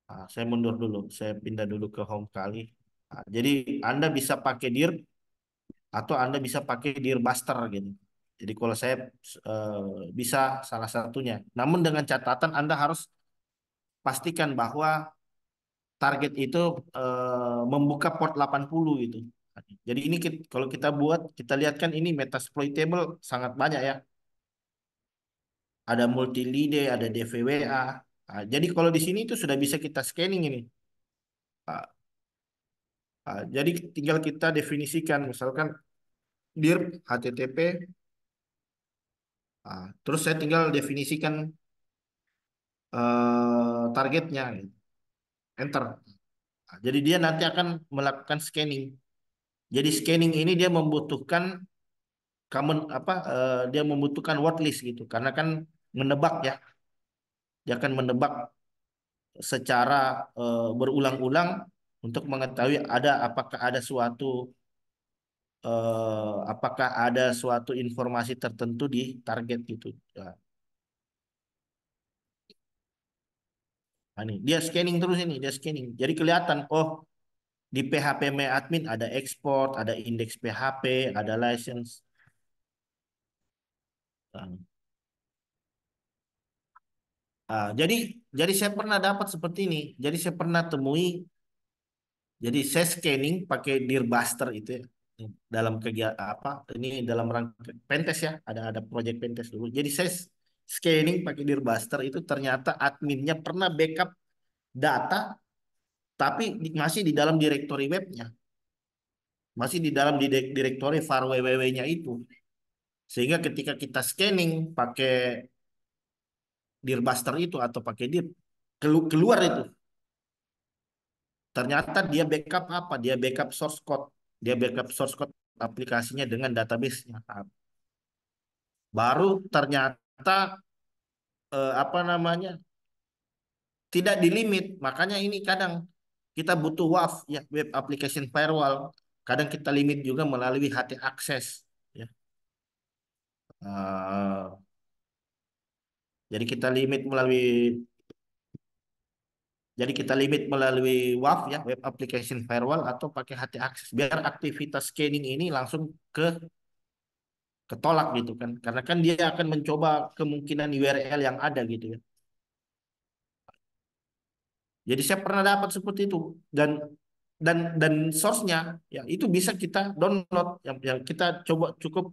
Nah, saya mundur dulu, saya pindah dulu ke home kali. Nah, jadi Anda bisa pakai dir atau Anda bisa pakai dir buster gitu. Jadi kalau saya bisa salah satunya. Namun dengan catatan Anda harus pastikan bahwa target itu membuka port 80 gitu. Jadi ini kalau kita buat, kita lihat kan ini metasploitable sangat banyak ya. Ada multi-lide, ada DVWA. Nah, jadi kalau di sini itu sudah bisa kita scanning ini. Ah, jadi tinggal kita definisikan, misalkan dir HTTP. Terus saya tinggal definisikan targetnya, gitu. Enter. Jadi dia nanti akan melakukan scanning. Jadi scanning ini dia membutuhkan dia membutuhkan word list gitu karena kan menebak ya, dia akan menebak secara berulang-ulang untuk mengetahui apakah ada suatu informasi tertentu di target gitu ya. Nah, ini dia scanning terus, ini dia scanning jadi kelihatan oh di PHP admin ada export, ada indeks PHP, ada license. Nah, jadi saya pernah dapat seperti ini. Jadi saya pernah temui. Jadi saya scanning pakai Dearbuster itu ya. Dalam kegiatan apa? Ini dalam rangka pentes ya. Ada project pentes dulu. Jadi saya scanning pakai Dearbuster itu ternyata adminnya pernah backup data, tapi masih di dalam directory webnya, masih di dalam directory var www-nya itu. Sehingga ketika kita scanning pakai dirbuster itu atau pakai dir keluar itu. Ternyata dia backup apa? Dia backup source code. Dia backup source code aplikasinya dengan database-nya. Nah, baru ternyata apa namanya tidak di limit. Makanya ini kadang kita butuh WAF ya, web application firewall. Kadang kita limit juga melalui HT access. Ya. Eh, jadi kita limit melalui Jadi kita limit melalui WAF ya, web application firewall atau pakai HT access biar aktivitas scanning ini langsung ketolak gitu kan. Karena kan dia akan mencoba kemungkinan URL yang ada gitu ya. Jadi saya pernah dapat seperti itu dan source-nya ya itu bisa kita download yang kita coba cukup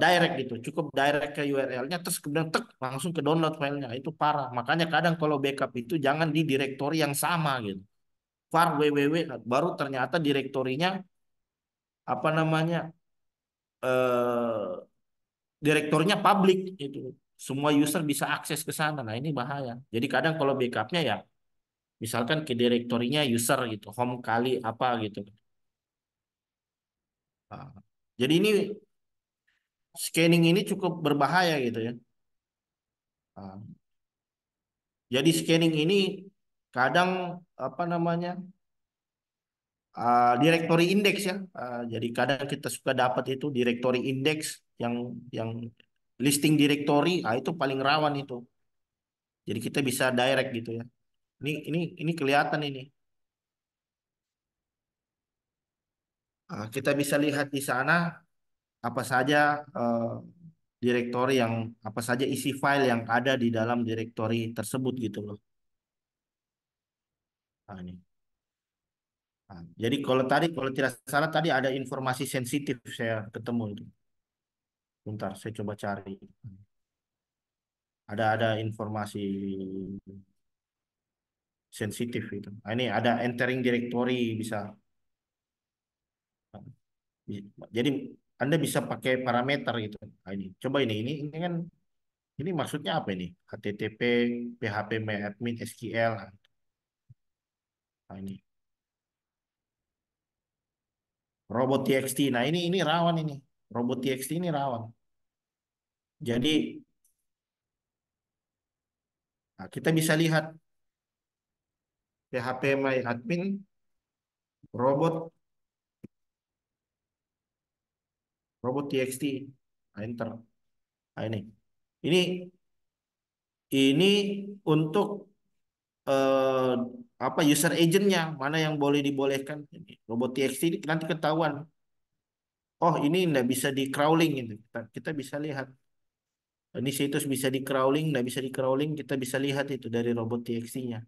direct gitu, cukup direct ke URL-nya terus kemudian tek langsung ke download filenya. Itu parah. Makanya kadang kalau backup itu jangan di direktori yang sama gitu. Var www baru ternyata direktorinya apa namanya eh direktorinya publik itu. Semua user bisa akses ke sana. Nah, ini bahaya. Jadi kadang kalau backupnya ya misalkan ke direktorinya user gitu, home kali apa gitu. Nah, jadi ini scanning ini cukup berbahaya gitu ya. Nah, jadi scanning ini kadang apa namanya directory index ya. Jadi kadang kita suka dapat itu directory index yang listing directory, itu paling rawan itu. Jadi kita bisa direct gitu ya. Ini kelihatan ini. Kita bisa lihat di sana apa saja eh, directory yang apa saja isi file yang ada di dalam directory tersebut gitu loh. Nah, ini. Jadi kalau tidak salah tadi ada informasi sensitif saya ketemu itu. Bentar, saya coba cari. Ada informasi sensitif itu. Ini ada entering directory bisa. Jadi Anda bisa pakai parameter gitu. Ini coba ini kan ini maksudnya apa ini? HTTP, PHP admin, SQL. Nah, ini robot TXT. Nah, ini rawan ini. Robot TXT ini rawan. Jadi kita bisa lihat PHP admin, robot robot TXT. Nah, enter. Nah, ini ini untuk eh, apa user agentnya mana yang boleh dibolehkan. Ini robot TXT ini nanti ketahuan. Oh, ini nggak bisa di crawling gitu. Kita bisa lihat. Ini situs bisa di crawling, nggak bisa di crawling. Kita bisa lihat itu dari robot TXT-nya.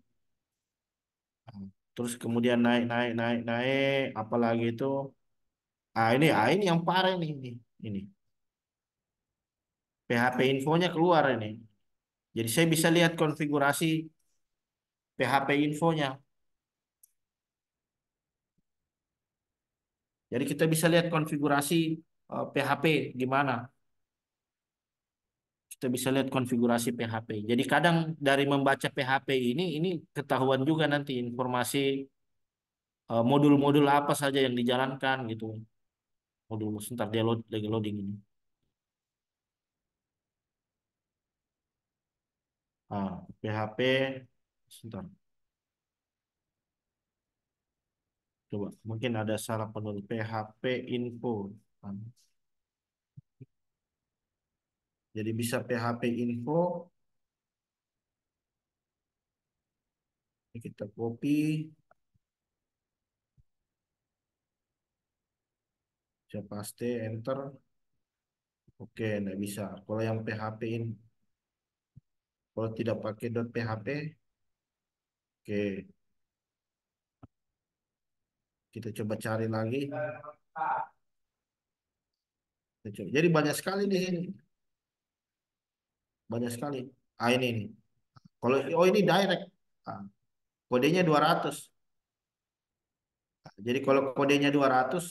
Terus kemudian naik, naik, naik, naik. Apalagi itu. Ini yang parah nih. Ini. PHP infonya keluar ini. Jadi saya bisa lihat konfigurasi PHP infonya. Jadi kita bisa lihat konfigurasi PHP gimana. Kita bisa lihat konfigurasi PHP. Jadi kadang dari membaca PHP ini ketahuan juga nanti informasi modul-modul apa saja yang dijalankan gitu. Modul sebentar dia lagi loading ini. PHP sebentar. Coba mungkin ada salah penulis PHP info. Ah, Jadi bisa PHP info. Ini kita copy, saya paste, enter. Oke, enggak bisa. Kalau yang PHP kalau tidak pakai .php, oke, kita coba cari lagi. Jadi banyak sekali di sini, banyak sekali. Ini nih. Kalau ini direct, ah, kodenya 200. Jadi kalau kodenya 200,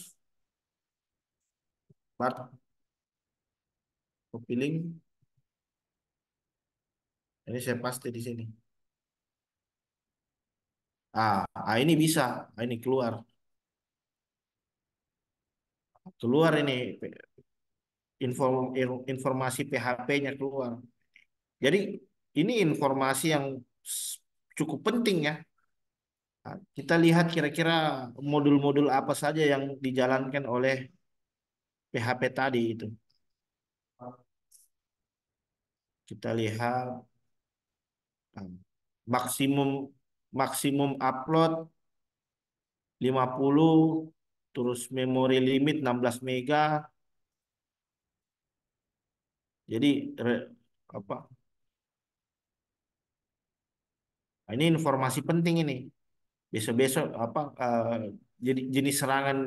copy link, Ini saya paste di sini. Ini bisa. Ini keluar. Keluar ini informasi PHP-nya keluar. Jadi ini informasi yang s- cukup penting ya. Kita lihat kira-kira modul-modul apa saja yang dijalankan oleh PHP tadi itu. Kita lihat uh, maksimum maksimum upload 50, terus memori limit 16 mega. Jadi apa? Ini informasi penting ini. Besok-besok apa jadi jenis serangan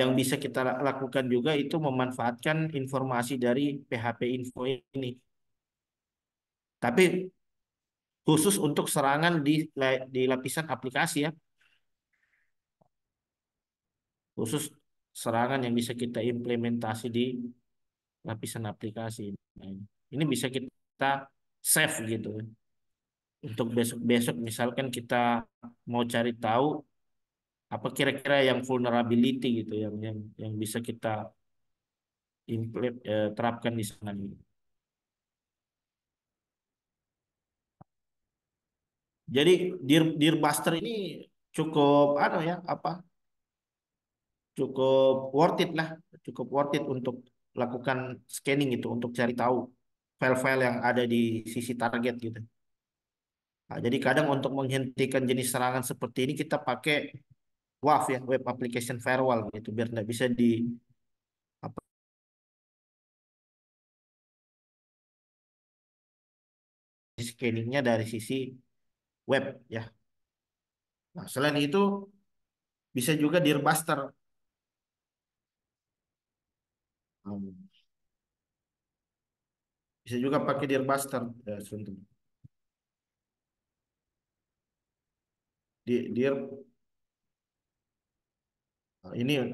yang bisa kita lakukan juga itu memanfaatkan informasi dari PHP info ini. Tapi khusus untuk serangan di lapisan aplikasi ya, khusus serangan yang bisa kita implementasi di lapisan aplikasi. Nah, ini bisa kita save gitu. Untuk besok-besok misalkan kita mau cari tahu apa kira-kira yang vulnerability gitu yang bisa kita terapkan di sana. Jadi Dear ini cukup ya apa cukup worth it lah, cukup worth it untuk lakukan scanning itu untuk cari tahu file-file yang ada di sisi target gitu. Nah, jadi kadang untuk menghentikan jenis serangan seperti ini kita pakai WAF ya, Web Application Firewall gitu biar nggak bisa di apa scanningnya dari sisi web ya. Nah, selain itu bisa juga Dearbuster. Hmm, bisa juga pakai Dearbuster ya, sebentar. Dear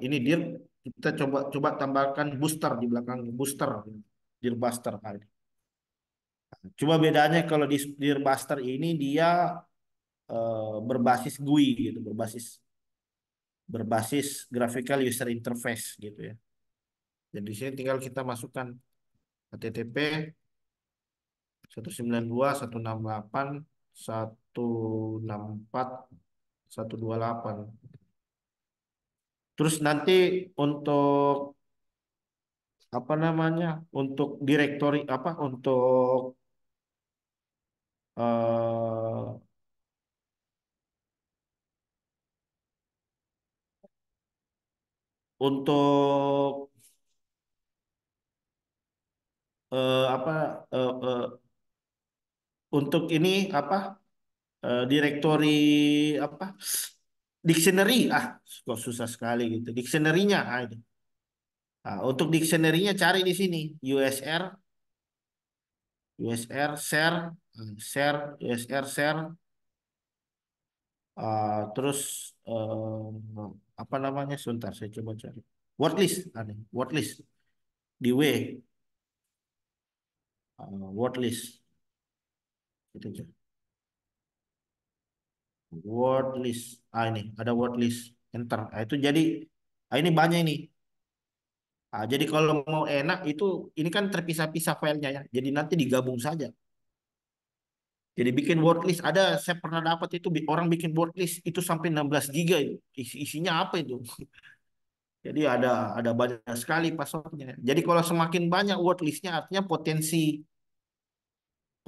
ini Dear kita coba coba tambahkan booster di belakang booster Dearbuster kali. Cuma bedanya kalau di Dearbuster ini dia berbasis GUI gitu, berbasis berbasis graphical user interface gitu ya. Jadi di sini tinggal kita masukkan HTTP 192.168.164.128. Terus nanti untuk apa namanya? Untuk direktori apa? Eh, untuk apa? eh, eh, untuk ini apa? Direktori apa? Dictionary kok susah sekali gitu. Dictionary-nya itu. Nah, untuk dictionary-nya cari di sini USR share USR share terus apa namanya sebentar saya coba cari wordlist wordlist di wordlist gitu aja wordlist ini ada wordlist enter itu jadi ini banyak ini. Jadi kalau mau enak itu ini kan terpisah-pisah filenya ya jadi nanti digabung saja. Jadi bikin word list ada saya pernah dapat itu orang bikin word list itu sampai 16 giga itu. Isinya apa itu? Jadi ada banyak sekali passwordnya. Jadi kalau semakin banyak word listnya artinya potensi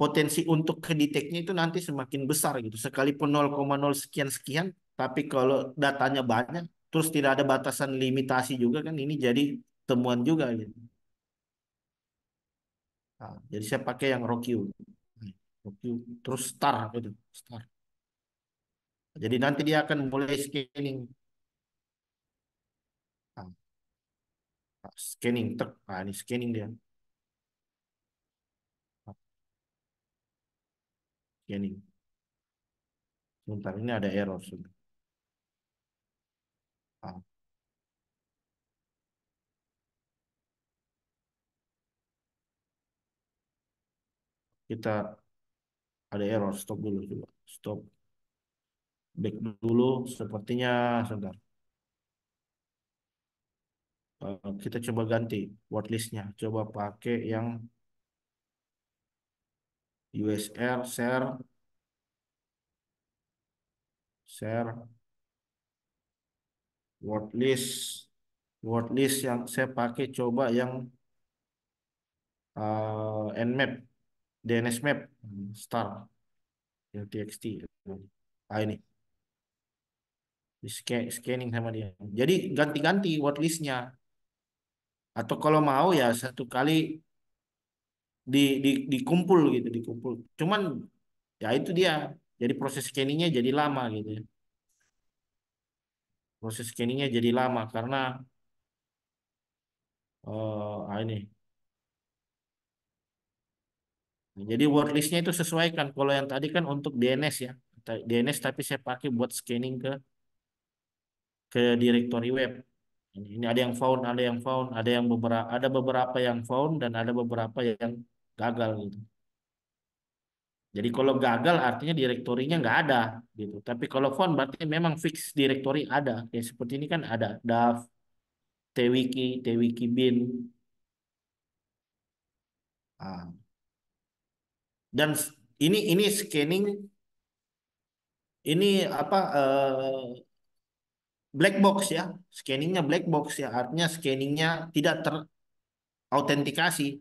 potensi untuk kedeteknya itu nanti semakin besar gitu. Sekalipun 0,0 sekian sekian, tapi kalau datanya banyak, terus tidak ada batasan limitasi juga kan ini jadi temuan juga gitu. Nah, jadi saya pakai yang Rockyu. Rockyu terus star gitu, star. Jadi nanti dia akan mulai scanning. Nah, scanning ini scanning dia. Nah, scanning. Sebentar ini ada error sudah. Ah, Kita ada error, stop dulu coba. Stop, back dulu. Sepertinya sebentar. Kita coba ganti word listnya. Coba pakai yang USR share word list. Word list yang saya pakai coba yang Nmap, DNS map, star, yang TXT. Ini di scanning sama dia. Jadi ganti-ganti word listnya. Atau kalau mau ya satu kali dikumpul gitu, dikumpul. Cuman ya itu dia. Jadi proses scanningnya jadi lama gitu ya. Proses scanningnya jadi lama karena ini. Jadi word listnya itu sesuaikan. Kalau yang tadi kan untuk DNS ya. DNS tapi saya pakai buat scanning ke directory web. Ini ada yang found, ada yang found, ada beberapa yang found dan ada beberapa yang gagal gitu. Jadi kalau gagal artinya direktorinya nggak ada gitu. Tapi kalau found berarti memang fix direktori ada. Kayak seperti ini kan ada DAV, TWiki, TWiki bin. Ah. Dan ini scanning ini apa black box ya. Scanningnya black box ya. Artinya scanningnya tidak terautentikasi.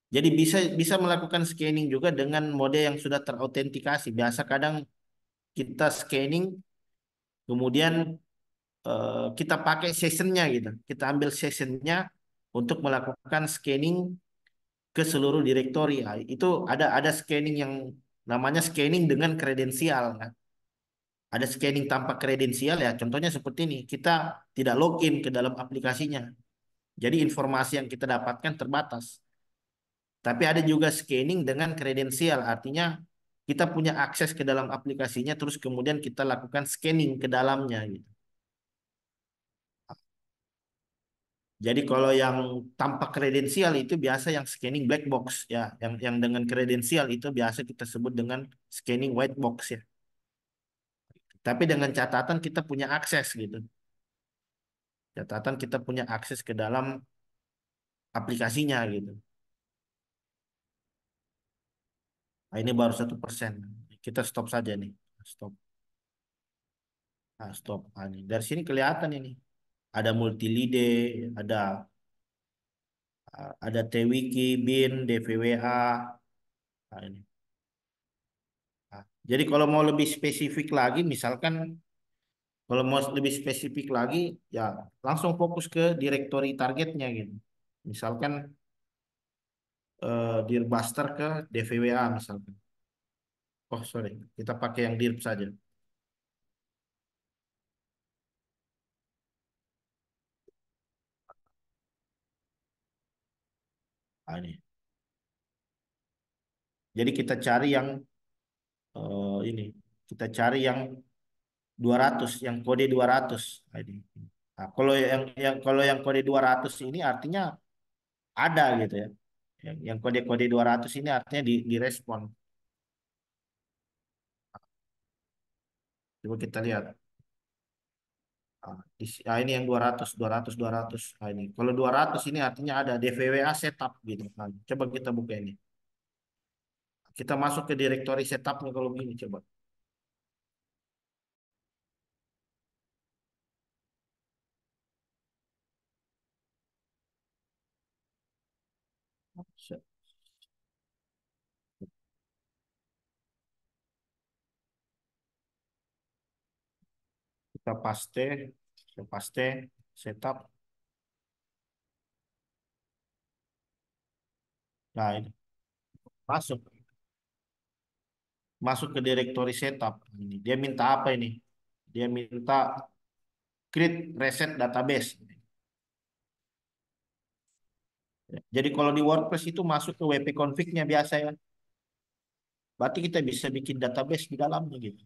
Jadi bisa bisa melakukan scanning juga dengan mode yang sudah terautentikasi. Biasa kadang kita scanning, kemudian kita pakai sessionnya gitu. Kita ambil sessionnya untuk melakukan scanning ke seluruh direktori. Nah, itu ada scanning yang namanya scanning dengan kredensial. Kan. Ada scanning tanpa kredensial ya. Contohnya seperti ini. Kita tidak login ke dalam aplikasinya. Jadi informasi yang kita dapatkan terbatas. Tapi ada juga scanning dengan kredensial, artinya kita punya akses ke dalam aplikasinya, terus kemudian kita lakukan scanning ke dalamnya gitu. Jadi kalau yang tanpa kredensial itu biasa yang scanning black box ya, yang dengan kredensial itu biasa kita sebut dengan scanning white box ya. Tapi dengan catatan kita punya akses gitu. Catatan kita punya akses ke dalam aplikasinya gitu. Nah, ini baru 1%. Kita stop saja nih. Stop. Nah, stop. Nah, ini. Dari sini kelihatan ini. Ada multilide, ada ada TWiki, BIN, DVWA. Nah, ini. Nah, jadi kalau mau lebih spesifik lagi, misalkan kalau mau lebih spesifik lagi, ya langsung fokus ke directory targetnya gitu. Misalkan dirbuster ke DVWA misalkan. Oh sorry, kita pakai yang dirb saja. Nah, ini. Jadi kita cari yang ini, kita cari yang 200, yang kode 200. Nah, ini. Nah, kalau yang kode 200 ini artinya ada gitu ya. Yang kode-kode 200 ini artinya direspon. Coba kita lihat. Ini yang 200, 200, 200. Nah, ini. Kalau 200 ini artinya ada DVWA setup gitu. Nah, coba kita buka ini. Kita masuk ke directory setupnya kalau begini coba. Kita paste, setup. Nah, ini masuk. Masuk ke directory setup. Ini. Dia minta apa ini? Dia minta create reset database. Jadi kalau di WordPress itu masuk ke WP config-nya biasa ya. Berarti kita bisa bikin database di dalamnya gitu.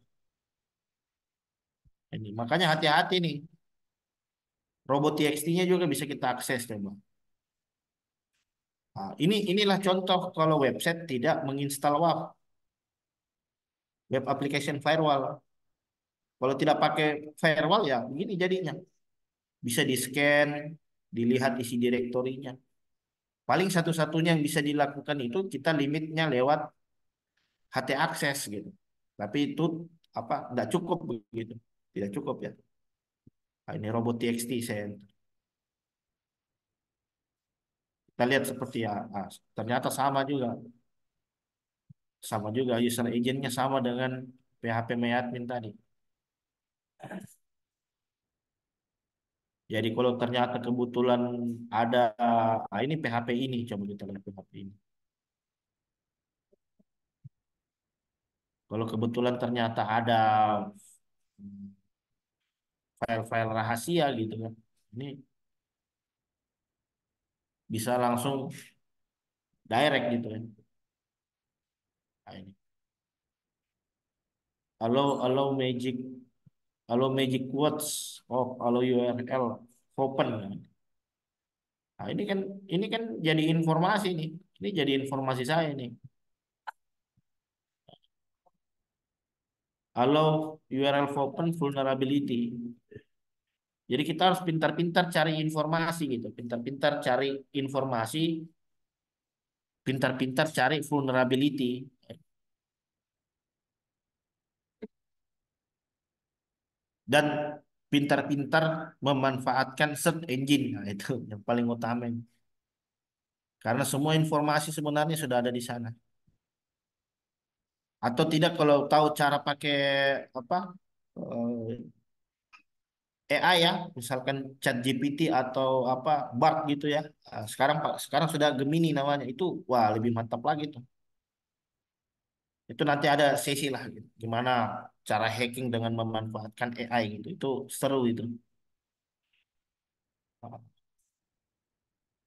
Ini makanya hati-hati nih. Robot TXT-nya juga bisa kita akses coba. Nah, inilah contoh kalau website tidak menginstal web application firewall. Kalau tidak pakai firewall ya begini jadinya. Bisa di-scan, dilihat isi direktorinya. Paling satu-satunya yang bisa dilakukan itu kita limitnya lewat HT akses gitu. Tapi itu apa nggak cukup begitu. Tidak cukup ya. Nah, ini robot TXT saya. Kita lihat seperti ya. Ah, ternyata sama juga. Sama juga user agentnya sama dengan PHP MyAdmin tadi. Jadi kalau ternyata kebetulan ada ini PHP ini, coba kita lihat PHP ini. Kalau kebetulan ternyata ada file-file rahasia gitu kan, ini bisa langsung direct gitu kan. Nah, ini. Allow magic quotes of allow URL open. Nah, ini kan jadi informasi nih. Ini jadi informasi saya nih. Allow URL open vulnerability. Jadi kita harus pintar-pintar cari informasi gitu, pintar-pintar cari informasi, pintar-pintar cari vulnerability, dan pintar-pintar memanfaatkan search engine. Nah, itu yang paling utama. Karena semua informasi sebenarnya sudah ada di sana. Atau tidak kalau tahu cara pakai apa AI ya, misalkan ChatGPT atau apa Bard gitu ya. Ah, sekarang sudah Gemini namanya. Itu wah lebih mantap lagi tuh. Itu nanti ada sesi lah gitu. Gimana cara hacking dengan memanfaatkan AI gitu. Itu seru itu.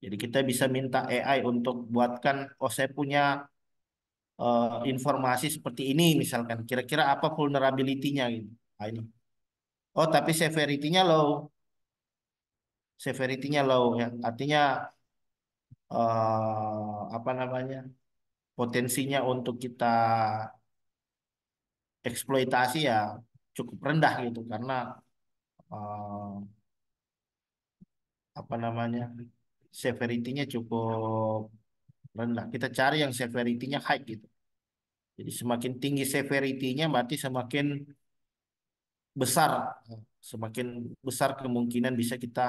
Jadi kita bisa minta AI untuk buatkan, oh saya punya informasi seperti ini misalkan. Kira-kira apa vulnerability-nya gitu. Nah, ini. Oh tapi severity-nya low ya. Artinya apa namanya? Potensinya untuk kita eksploitasi ya cukup rendah gitu karena eh, apa namanya? Severity-nya cukup rendah. Kita cari yang severity-nya high gitu. Jadi semakin tinggi severity-nya berarti besar semakin besar kemungkinan bisa kita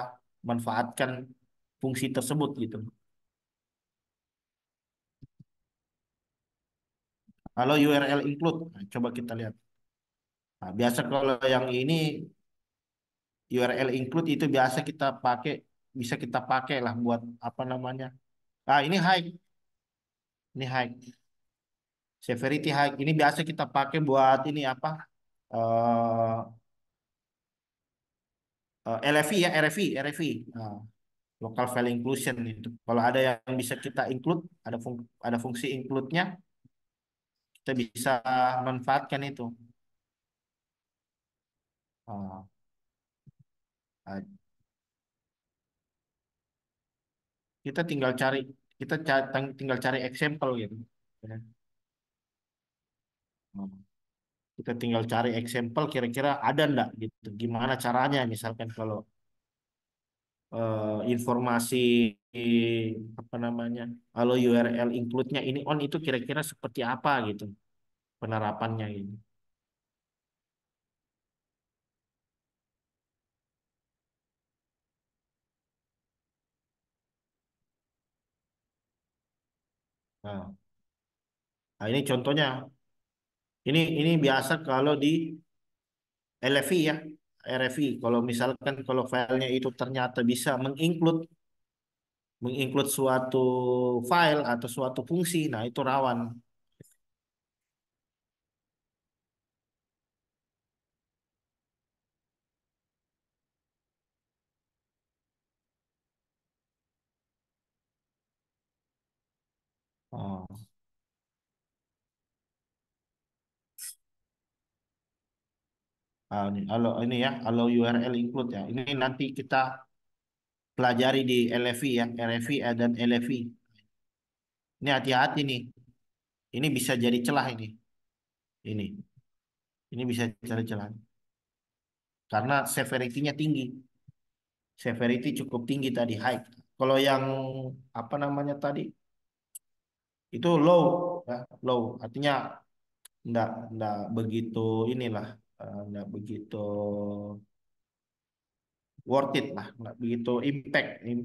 manfaatkan fungsi tersebut gitu. Kalau URL include, nah, coba kita lihat. Nah, biasa kalau yang ini URL include itu biasa bisa kita pakai lah buat apa namanya? Ah ini high, severity high. Ini biasa kita pakai buat ini apa? eh LFI ya, RFI. Nah, local file inclusion itu. Kalau ada yang bisa kita include, ada fungsi include-nya, kita bisa manfaatkan itu. Ah, ah, kita tinggal cari, tinggal cari example gitu. Ya. Ah, kita tinggal cari example kira-kira ada enggak gitu. Gimana caranya misalkan kalau informasi apa namanya? Kalau URL include-nya ini on itu kira-kira seperti apa gitu penerapannya gitu. Nah, ini contohnya. Ini biasa kalau di LFI ya, RFI. Kalau misalkan kalau filenya itu ternyata bisa menginclude suatu file atau suatu fungsi, nah itu rawan. Oh, ini ya, kalau URL include ya. Ini nanti kita pelajari di LFI ya, RFI dan LFI. Ini hati-hati nih. Ini bisa jadi celah ini. Ini. Ini bisa jadi celah. Karena severity-nya tinggi. Severity cukup tinggi tadi, high. Kalau yang apa namanya tadi? Itu low, ya, low. Artinya enggak begitu inilah, enggak begitu worth it lah, nggak begitu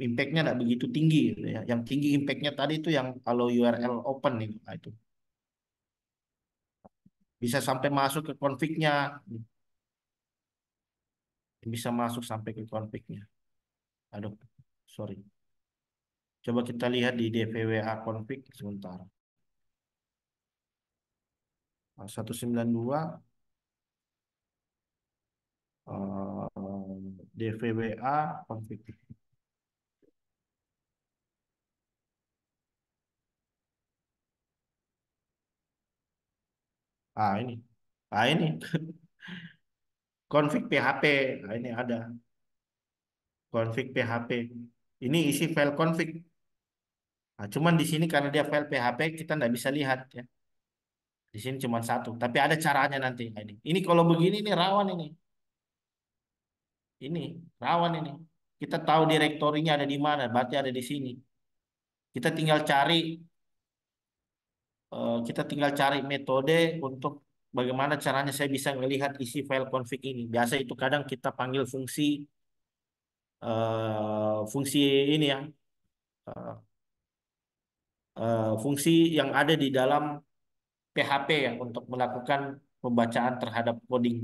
impactnya nggak begitu tinggi gitu ya. Yang tinggi impactnya tadi itu yang kalau URL open nih, nah, itu bisa sampai masuk ke config-nya, bisa masuk sampai ke config-nya. Aduh, sorry. Coba kita lihat di DVWA config sebentar. Nah, 192 DVWA config. Ini. Ini config PHP. Ini ada config PHP. Ini isi file config. Nah, cuman di sini karena dia file PHP kita nggak bisa lihat ya. Di sini cuma satu, tapi ada caranya nanti. Nah, ini kalau begini ini rawan ini. Ini rawan ini. Kita tahu direktorinya ada di mana, berarti ada di sini. Kita tinggal cari kita tinggal cari metode untuk bagaimana caranya saya bisa melihat isi file config ini. Biasa itu kadang kita panggil fungsi ini ya, eh, fungsi yang ada di dalam PHP ya untuk melakukan pembacaan terhadap coding.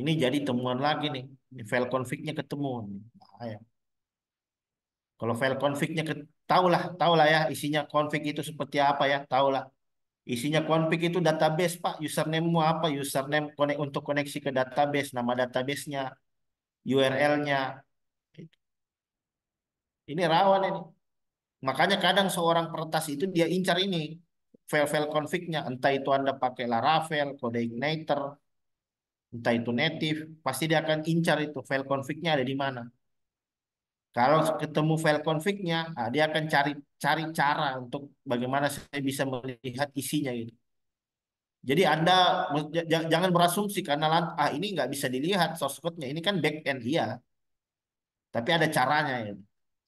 Ini jadi temuan lagi nih. Ini file config-nya ketemu. Bahaya. Kalau file config-nya tahulah ya isinya config itu seperti apa ya, tahulah. Isinya config itu database, Pak. Username-mu apa? Username untuk koneksi ke database, nama database-nya, URL-nya. Ini rawan ini. Makanya kadang seorang peretas itu dia incar ini file-file config-nya, entah itu Anda pakai Laravel, kode igniter, entah itu native, pasti dia akan incar itu file config-nya ada di mana. Kalau ketemu file config-nya, dia akan cari cari cara untuk bagaimana saya bisa melihat isinya gitu. Jadi Anda jangan berasumsi karena ini nggak bisa dilihat source code-nya. Ini kan back end iya, tapi ada caranya ya.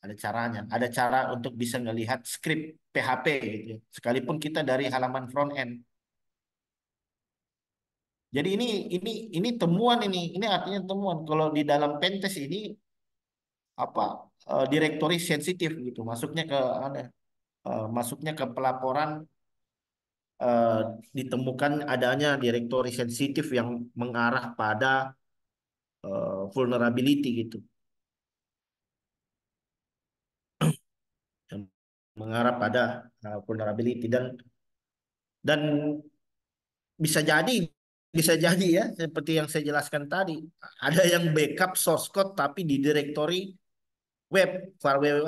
Ada caranya, ada cara untuk bisa melihat script PHP gitu ya. Sekalipun kita dari halaman front end. Jadi ini temuan ini artinya temuan. Kalau di dalam pentest ini apa direktori sensitif gitu, masuknya ke pelaporan eh, ditemukan adanya direktori sensitif yang mengarah pada vulnerability gitu, yang mengarah pada vulnerability dan bisa jadi bisa jadi ya seperti yang saya jelaskan tadi ada yang backup source code tapi di directory web file web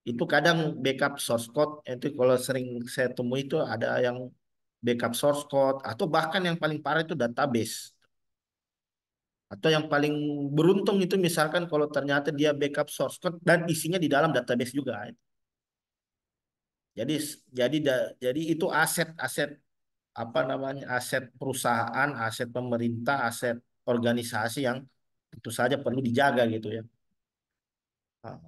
itu kadang backup source code itu kalau sering saya temui itu ada yang backup source code atau bahkan yang paling parah itu database. Atau yang paling beruntung itu misalkan kalau ternyata dia backup source code dan isinya di dalam database juga. Jadi jadi itu aset-aset apa namanya aset perusahaan, aset pemerintah, aset organisasi yang tentu saja perlu dijaga gitu ya. Nah,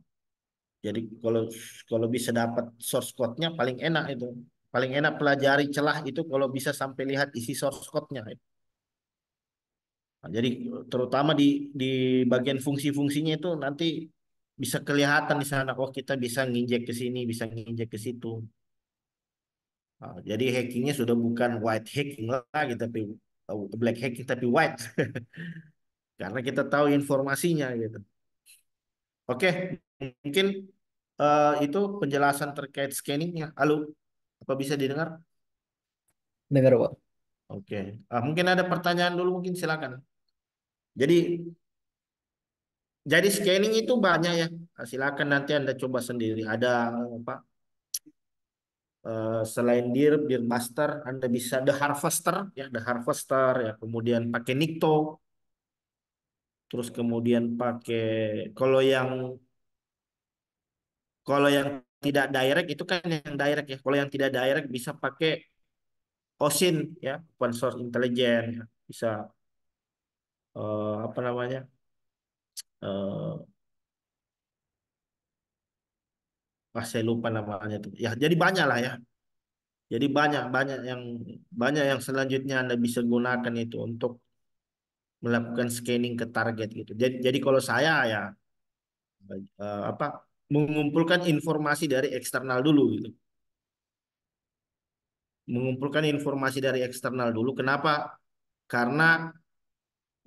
jadi kalau kalau bisa dapat source code-nya paling enak itu. Paling enak pelajari celah itu kalau bisa sampai lihat isi source code-nya. Nah, jadi terutama di bagian fungsi-fungsinya itu nanti bisa kelihatan di sana. Oh kita bisa nginjek ke sini, bisa nginjek ke situ. Nah, jadi hackingnya sudah bukan white hacking lagi, tapi black hacking tapi white. Karena kita tahu informasinya gitu. Oke, mungkin itu penjelasan terkait scanningnya. Halo, apa bisa didengar? Dengar, Pak. Oke, mungkin ada pertanyaan dulu mungkin silakan. Jadi scanning itu banyak ya. Silakan nanti Anda coba sendiri. Ada apa? Selain Dear Buster, Anda bisa The Harvester ya, The Harvester ya. Kemudian pakai Nikto. Terus kemudian pakai kalau yang kalau yang tidak direct itu kan yang direct ya. Kalau yang tidak direct bisa pakai OSINT ya, open source intelligence ya. Bisa apa namanya? eh saya lupa namanya tuh. Ya, jadi banyak lah ya. Jadi banyak yang selanjutnya Anda bisa gunakan itu untuk melakukan scanning ke target gitu. Jadi kalau saya ya apa mengumpulkan informasi dari eksternal dulu gitu. Mengumpulkan informasi dari eksternal dulu. Kenapa? Karena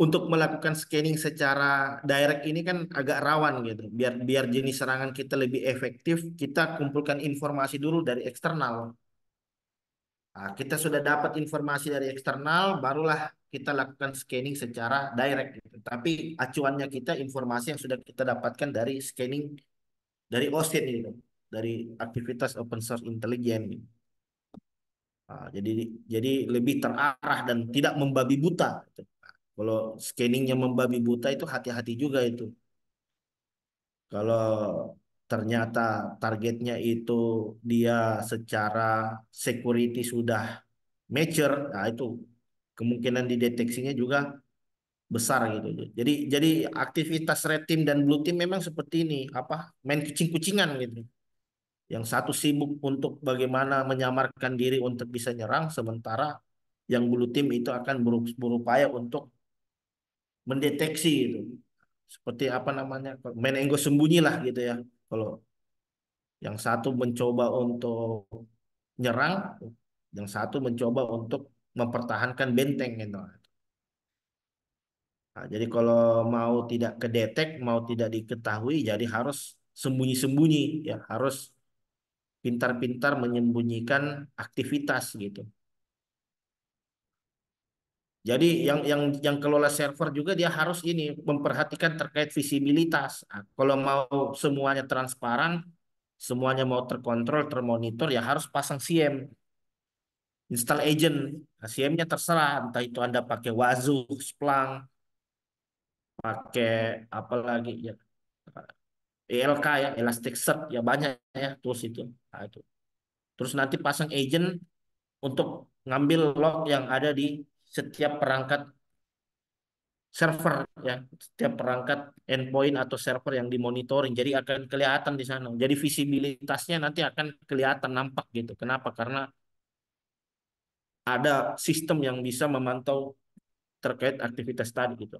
untuk melakukan scanning secara direct ini kan agak rawan gitu. Biar biar jenis serangan kita lebih efektif, kita kumpulkan informasi dulu dari eksternal. Nah, kita sudah dapat informasi dari eksternal, barulah kita lakukan scanning secara direct gitu. Tapi acuannya kita informasi yang sudah kita dapatkan dari scanning dari OSINT gitu, dari aktivitas open source intelligence gitu. Nah, jadi lebih terarah dan tidak membabi buta gitu. Kalau scanningnya membabi buta itu hati-hati juga itu. Kalau ternyata targetnya itu dia secara security sudah mature, nah itu kemungkinan dideteksinya juga besar gitu. Jadi aktivitas red team dan blue team memang seperti ini, apa main kucing-kucingan gitu. Yang satu sibuk untuk bagaimana menyamarkan diri untuk bisa nyerang, sementara yang blue team itu akan berupaya untuk mendeteksi itu. Seperti apa namanya, main ego sembunyi lah gitu ya. Kalau yang satu mencoba untuk nyerang, yang satu mencoba untuk mempertahankan benteng gitu. Nah, jadi kalau mau tidak kedetek, mau tidak diketahui, jadi harus sembunyi-sembunyi ya, harus pintar-pintar menyembunyikan aktivitas gitu. Jadi yang kelola server juga dia harus ini memperhatikan terkait visibilitas. Nah, kalau mau semuanya transparan, semuanya mau terkontrol, termonitor, ya harus pasang CM, install agent. Nah, CM-nya terserah, entah itu Anda pakai Wazoo, Splunk, pakai apa lagi ya, ELK ya, Elasticsearch ya banyak ya tools itu. Nah, itu. Terus nanti pasang agent untuk ngambil log yang ada di setiap perangkat server ya, setiap perangkat endpoint atau server yang dimonitoring. Jadi akan kelihatan di sana. Jadi visibilitasnya nanti akan kelihatan nampak gitu. Kenapa? Karena ada sistem yang bisa memantau terkait aktivitas tadi gitu.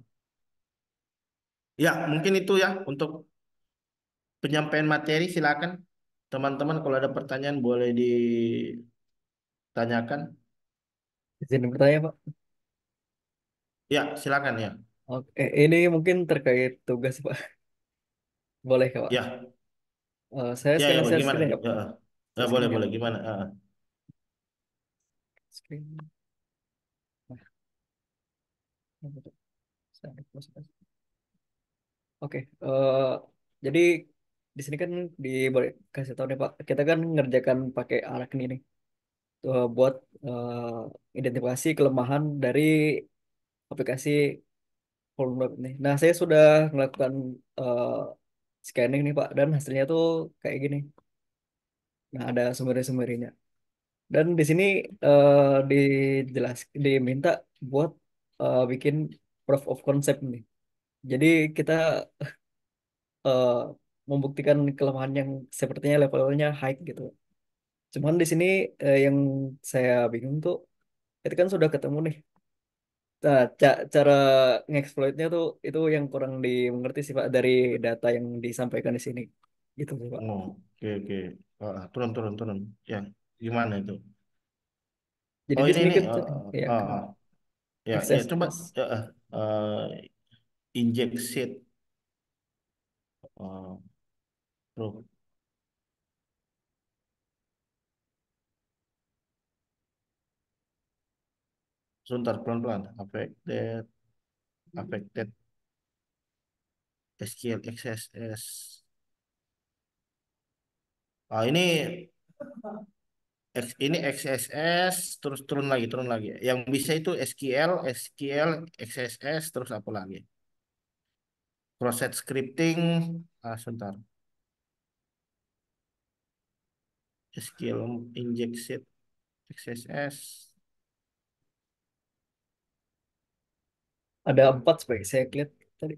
Ya, mungkin itu ya untuk penyampaian materi. Silakan teman-teman kalau ada pertanyaan boleh ditanyakan. Izin bertanya, Pak. Ya, silakan ya. Oke, ini mungkin terkait tugas, Pak. Boleh, Pak? Ya, Saya ya, ya, sekalian share bagaimana? screen ya, Ya, Pak. ya, Share boleh, screen ya. boleh. Gimana? Screen. Nah, saya close. Oke, jadi di sini kan boleh kasih tahu nih Pak, kita kan ngerjakan pakai alat ini nih, buat identifikasi kelemahan dari aplikasi Pornhub ini. Nah, saya sudah melakukan eh, scanning nih Pak, dan hasilnya tuh kayak gini. Nah, ada summary-summary-nya. Dan di sini diminta buat bikin proof of concept nih. Jadi kita eh, membuktikan kelemahan yang sepertinya levelnya high gitu. Cuman di sini yang saya bingung tuh, itu kan sudah ketemu nih. Nah, cara ngeksploitnya tuh itu yang kurang dimengerti sih Pak dari data yang disampaikan di sini. Gitu sih Pak. Oh, oke, oke. Turun, turun, turun. Ya, gimana itu? Jadi Oh, di ini sini nih. kita ya kan Ya, ya, coba XSS. inject seed. Uh, Bro. Sebentar, pelan-pelan. Affected SQL XSS. Ini ini XSS, terus turun lagi, turun lagi. Yang bisa itu SQL, XSS, terus apa lagi? cross-site scripting, sebentar, SQL injection, XSS. Ada 4 sebagai saya lihat tadi.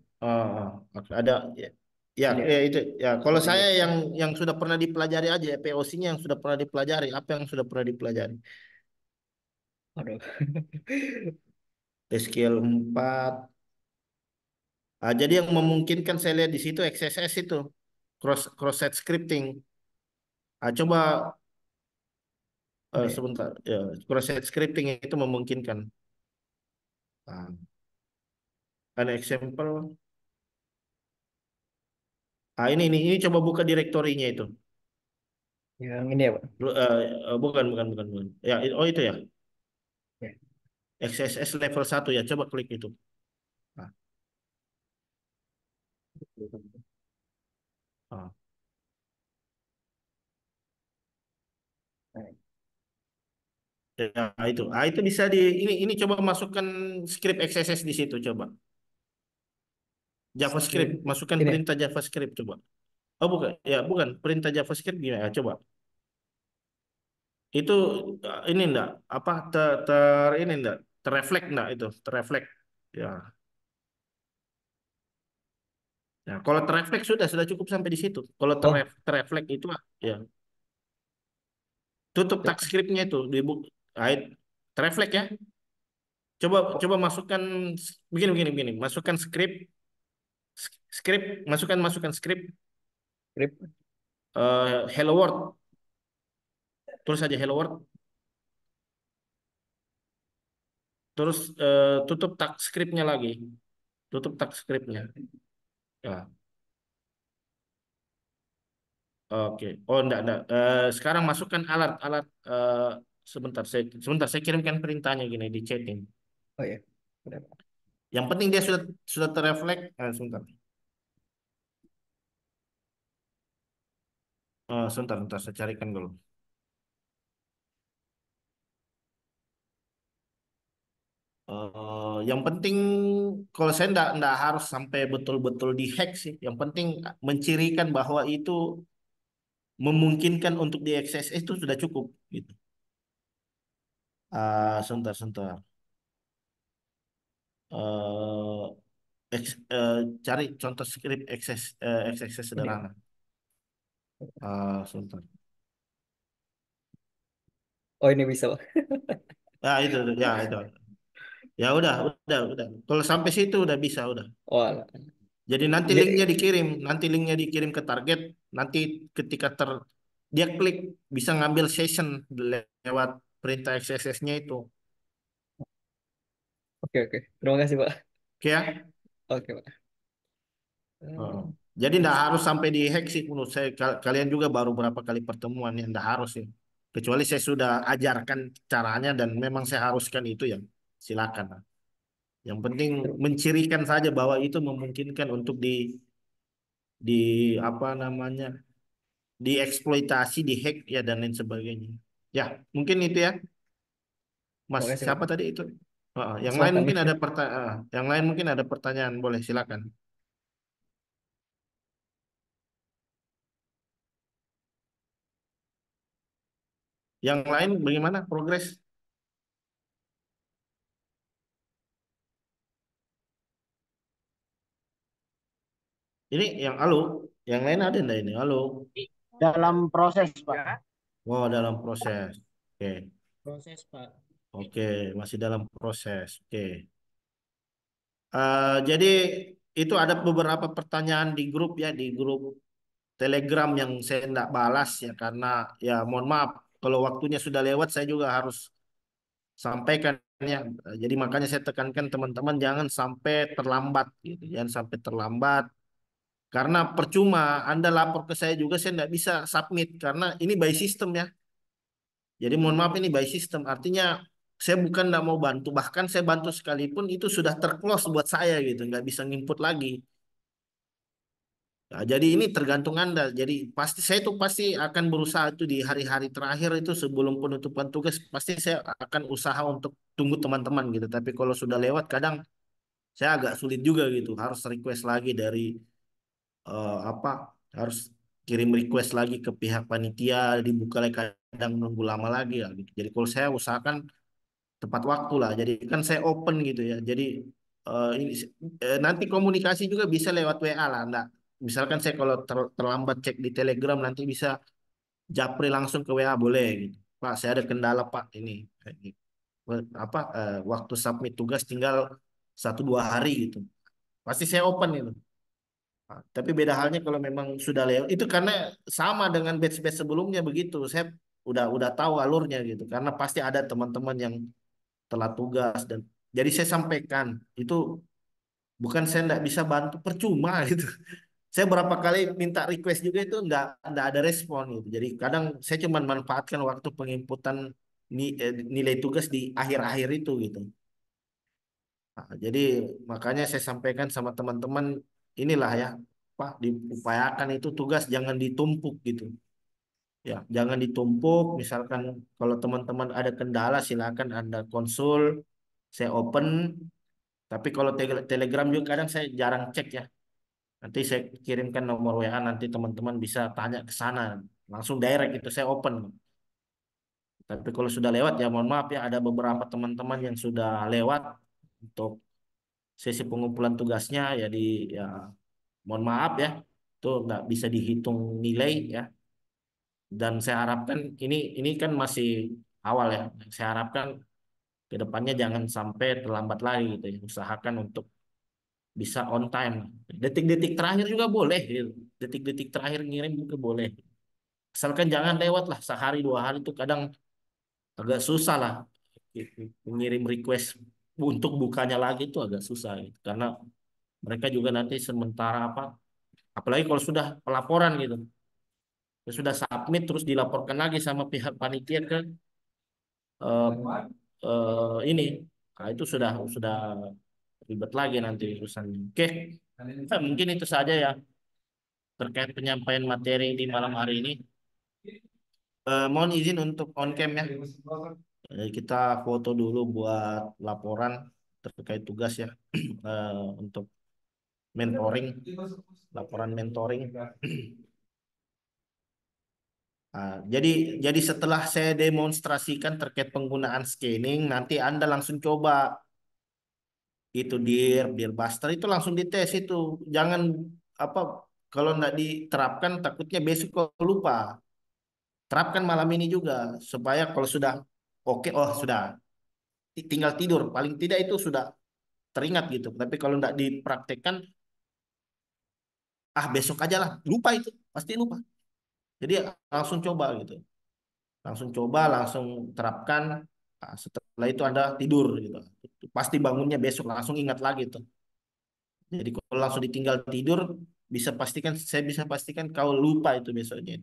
Oke, ada ya, ya, Ini ya, ya itu ya. Kalau cross saya injection. yang sudah pernah dipelajari aja, POC-nya yang sudah pernah dipelajari, apa yang sudah pernah dipelajari? Aduh. SQL 4. Jadi yang memungkinkan saya lihat di situ XSS itu cross-site scripting. Coba Ini ya. sebentar, ya, cross-site scripting itu memungkinkan. Ah, An example. Ini coba buka direktorinya itu. Yang ini ya, Pak. Bukan, bukan, bukan, bukan. Ya, oh itu ya. Ya. XSS level 1 ya. Coba klik itu. Nah, ah. Ya, itu. Itu bisa ini coba masukkan script XSS di situ coba. JavaScript, Script. masukkan Ini ya. perintah JavaScript coba. Oh bukan, ya bukan perintah JavaScript gimana? Coba. Itu ini enggak apa ini enggak terreflek enggak itu terreflek ya. Nah, kalau terreflek sudah cukup sampai di situ. Kalau Oh, terreflek itu ya tutup tag ya. scriptnya itu di terreflek ya. Coba Oh, coba masukkan begini begini begini. Masukkan script masukkan script script. hello world. Terus saja hello world. Terus tutup tag scriptnya lagi. Tutup tag scriptnya. Ya. Oke. Oh, enggak. Sekarang masukkan alat sebentar saya kirimkan perintahnya gini di chatting. Oh ya. Udah, Pak. Yang penting dia sudah terrefleks. Sebentar. Sebentar saya carikan dulu. Yang penting kalau saya enggak harus sampai betul-betul dihack sih. Yang penting mencirikan bahwa itu memungkinkan untuk diakses itu sudah cukup gitu. Sebentar. Eh, Cari contoh script XSS Ini ya. sederhana. Sebentar. Oh, ini bisa, Pak. Ya itu. Ya udah. Kalau sampai situ udah bisa udah. Oh, alah. Jadi Ini nanti linknya dikirim ke target. Nanti ketika dia klik bisa ngambil session lewat perintah XSS-nya itu. oke, oke. Terima kasih, Pak. Oke ya? Oke, Pak. Heeh. Eh, Jadi tidak harus sampai dihack sih menurut saya. Kalian juga baru berapa kali pertemuan ya, tidak harus sih. Kecuali saya sudah ajarkan caranya dan memang saya haruskan itu ya, silakan. Yang penting ter- mencirikan saja bahwa itu memungkinkan untuk di apa namanya dieksploitasi, dihack ya dan lain sebagainya. Ya, mungkin itu ya, Mas. Terima kasih, Siapa Pak. tadi itu? Yang lain Silakan. mungkin ada yang lain mungkin ada pertanyaan, boleh silakan. Yang lain bagaimana progres? Ini yang halo, yang lain ada enggak ini? Halo. Dalam proses, Pak. Oh, dalam proses. Oke. Proses, Pak. Oke, masih dalam proses. Oke. Jadi itu ada beberapa pertanyaan di grup ya, di grup Telegram yang saya tidak balas ya karena ya mohon maaf kalau waktunya sudah lewat saya juga harus sampaikan ya. Jadi makanya saya tekankan teman-teman jangan sampai terlambat gitu, jangan sampai terlambat karena percuma Anda lapor ke saya juga saya tidak bisa submit karena ini by system ya. Jadi mohon maaf ini by system artinya saya bukan nggak mau bantu bahkan saya bantu sekalipun itu sudah terclose buat saya gitu nggak bisa nginput lagi. Ya, jadi ini tergantung Anda. Jadi saya tuh pasti akan berusaha itu di hari-hari terakhir itu sebelum penutupan tugas pasti saya akan usaha untuk tunggu teman-teman gitu. Tapi kalau sudah lewat kadang saya agak sulit juga gitu. Harus request lagi dari apa? Harus kirim request lagi ke pihak panitia, dibuka lagi kadang nunggu lama lagi ya gitu. Jadi kalau saya usahakan tepat waktu lah. Jadi kan saya open gitu ya. Jadi ini nanti komunikasi juga bisa lewat WA lah. Enggak. Misalkan saya kalau terlambat cek di Telegram nanti bisa japri langsung ke WA boleh gitu. Pak, saya ada kendala Pak ini. Kayak gitu. Apa waktu submit tugas tinggal 1 2 hari gitu. Pasti saya open itu. Nah, tapi beda halnya kalau memang sudah lewat itu karena sama dengan batch-batch sebelumnya begitu. Saya udah tahu alurnya gitu. Karena pasti ada teman-teman yang telat tugas dan jadi saya sampaikan itu bukan saya nggak bisa bantu percuma gitu. Saya berapa kali minta request juga itu nggak ada respon gitu. Jadi kadang saya cuma manfaatkan waktu penginputan nilai tugas di akhir-akhir itu gitu. Nah, jadi makanya saya sampaikan sama teman-teman inilah ya, Pak, diupayakan itu tugas jangan ditumpuk gitu. Ya, jangan ditumpuk. Misalkan kalau teman-teman ada kendala silakan Anda konsul, saya open. Tapi kalau Telegram juga kadang saya jarang cek ya. Nanti saya kirimkan nomor WA nanti teman-teman bisa tanya ke sana. Langsung direct itu saya open. Tapi kalau sudah lewat ya mohon maaf ya ada beberapa teman-teman yang sudah lewat untuk sesi pengumpulan tugasnya ya ya mohon maaf ya itu nggak bisa dihitung nilai ya. Dan saya harapkan ini kan masih awal ya. Saya harapkan ke depannya jangan sampai terlambat lagi gitu ya. Usahakan untuk bisa on time. Detik-detik terakhir juga boleh, gitu. Detik-detik terakhir ngirim juga boleh. Asalkan jangan lewat lah sehari 2 hari itu kadang agak susah lah mengirim request untuk bukanya lagi itu agak susah gitu. Karena mereka juga nanti sementara apa, apalagi kalau sudah pelaporan gitu, sudah submit terus dilaporkan lagi sama pihak panitia ke eh, ini, nah, itu sudah ribet lagi nanti urusannya. Oke, mungkin itu saja ya terkait penyampaian materi di malam hari ini. Mohon izin untuk on cam ya. Kita foto dulu buat laporan terkait tugas ya. Untuk mentoring, laporan mentoring. Jadi setelah saya demonstrasikan terkait penggunaan scanning, nanti Anda langsung coba itu Dear Buster itu langsung dites itu. Jangan apa kalau nggak diterapkan takutnya besok kau lupa. Terapkan malam ini juga supaya kalau sudah oke, oh sudah tinggal tidur paling tidak itu sudah teringat gitu. Tapi kalau nggak dipraktekkan, ah besok aja lah lupa itu pasti lupa. Jadi langsung coba gitu, langsung coba langsung terapkan. Nah, setelah itu Anda tidur gitu, pasti bangunnya besok langsung ingat lagi tuh. Jadi kalau langsung ditinggal tidur saya bisa pastikan kau lupa itu besoknya.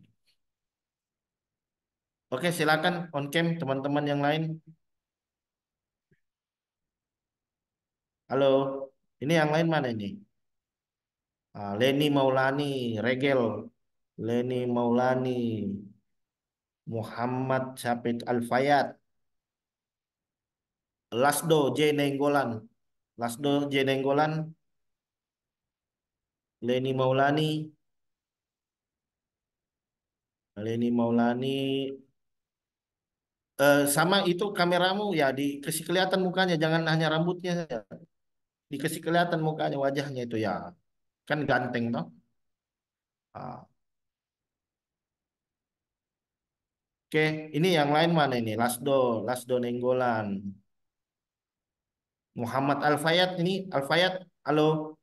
Oke, silakan on cam teman-teman yang lain. Halo, ini yang lain mana ini? Leni Maulani, Regel, Leni Maulani, Muhammad Syafid Al-Fayat, Lasdo J Nenggolan, Lasdo J Nenggolan, Leni Maulani, Leni Maulani, sama itu kameramu ya dikasih kelihatan mukanya, jangan hanya rambutnya saja. Dikasih kelihatan mukanya, wajahnya itu ya, kan ganteng toh. Ah, Oke, ini yang lain mana ini? Lasdo, Lasdo Nenggolan. Muhammad Al-Fayat ini, Al-Fayat, halo,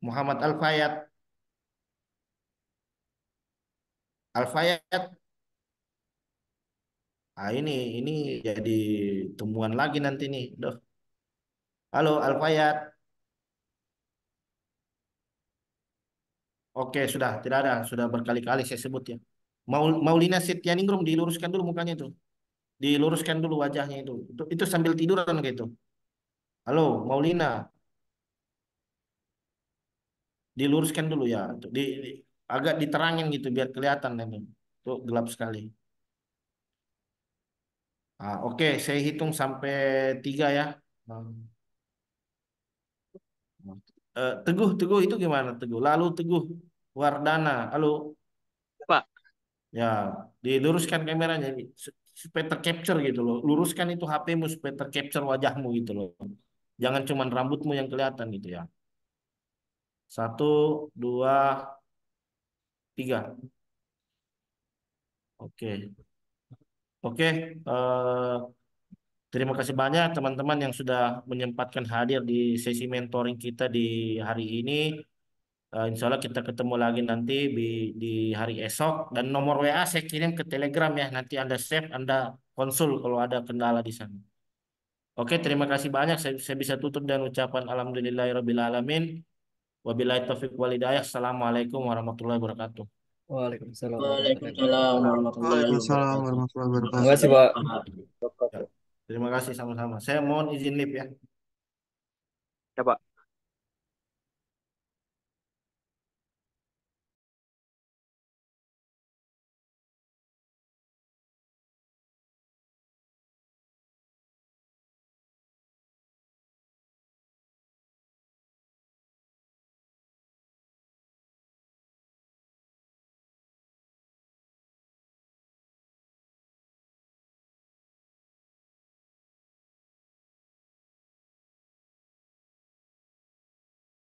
Muhammad Al-Fayat, Al-Fayat. Ini jadi temuan lagi nanti nih. Duh. Halo Al-Fayat. Oke, sudah tidak ada, sudah berkali-kali saya sebut ya. Maulina Setianingrum diluruskan dulu mukanya itu. Diluruskan dulu wajahnya itu. Itu sambil tiduran gitu. Halo Maulina, diluruskan dulu ya. Agak diterangin gitu biar kelihatan ini. Tuh gelap sekali. Oke, saya hitung sampai 3 ya. Teguh, Teguh itu gimana Teguh? Lalu Teguh Wardana, halo. Pak. Ya, diluruskan kameranya supaya tercapture gitu loh. Luruskan itu HP-mu supaya tercapture wajahmu gitu loh. Jangan cuman rambutmu yang kelihatan gitu ya. Satu, dua, tiga. Oke, oke. Terima kasih banyak teman-teman yang sudah menyempatkan hadir di sesi mentoring kita di hari ini. Insya Allah kita ketemu lagi nanti di hari esok. Dan nomor WA saya kirim ke Telegram ya. Nanti Anda save, Anda konsul kalau ada kendala di sana. Oke, terima kasih banyak. Saya bisa tutup dan ucapan alhamdulillahirabbil alamin. Wabillahi taufiq walhidayah. Assalamualaikum warahmatullahi wabarakatuh. Waalaikumsalam warahmatullahi wabarakatuh. Waalaikumsalam warahmatullahi Waalaikumsalam wabarakatuh. warahmatullahi Terima wabarakatuh. kasih, Pak. Ya, terima kasih sama-sama. Saya mohon izin live ya. Ya, Pak.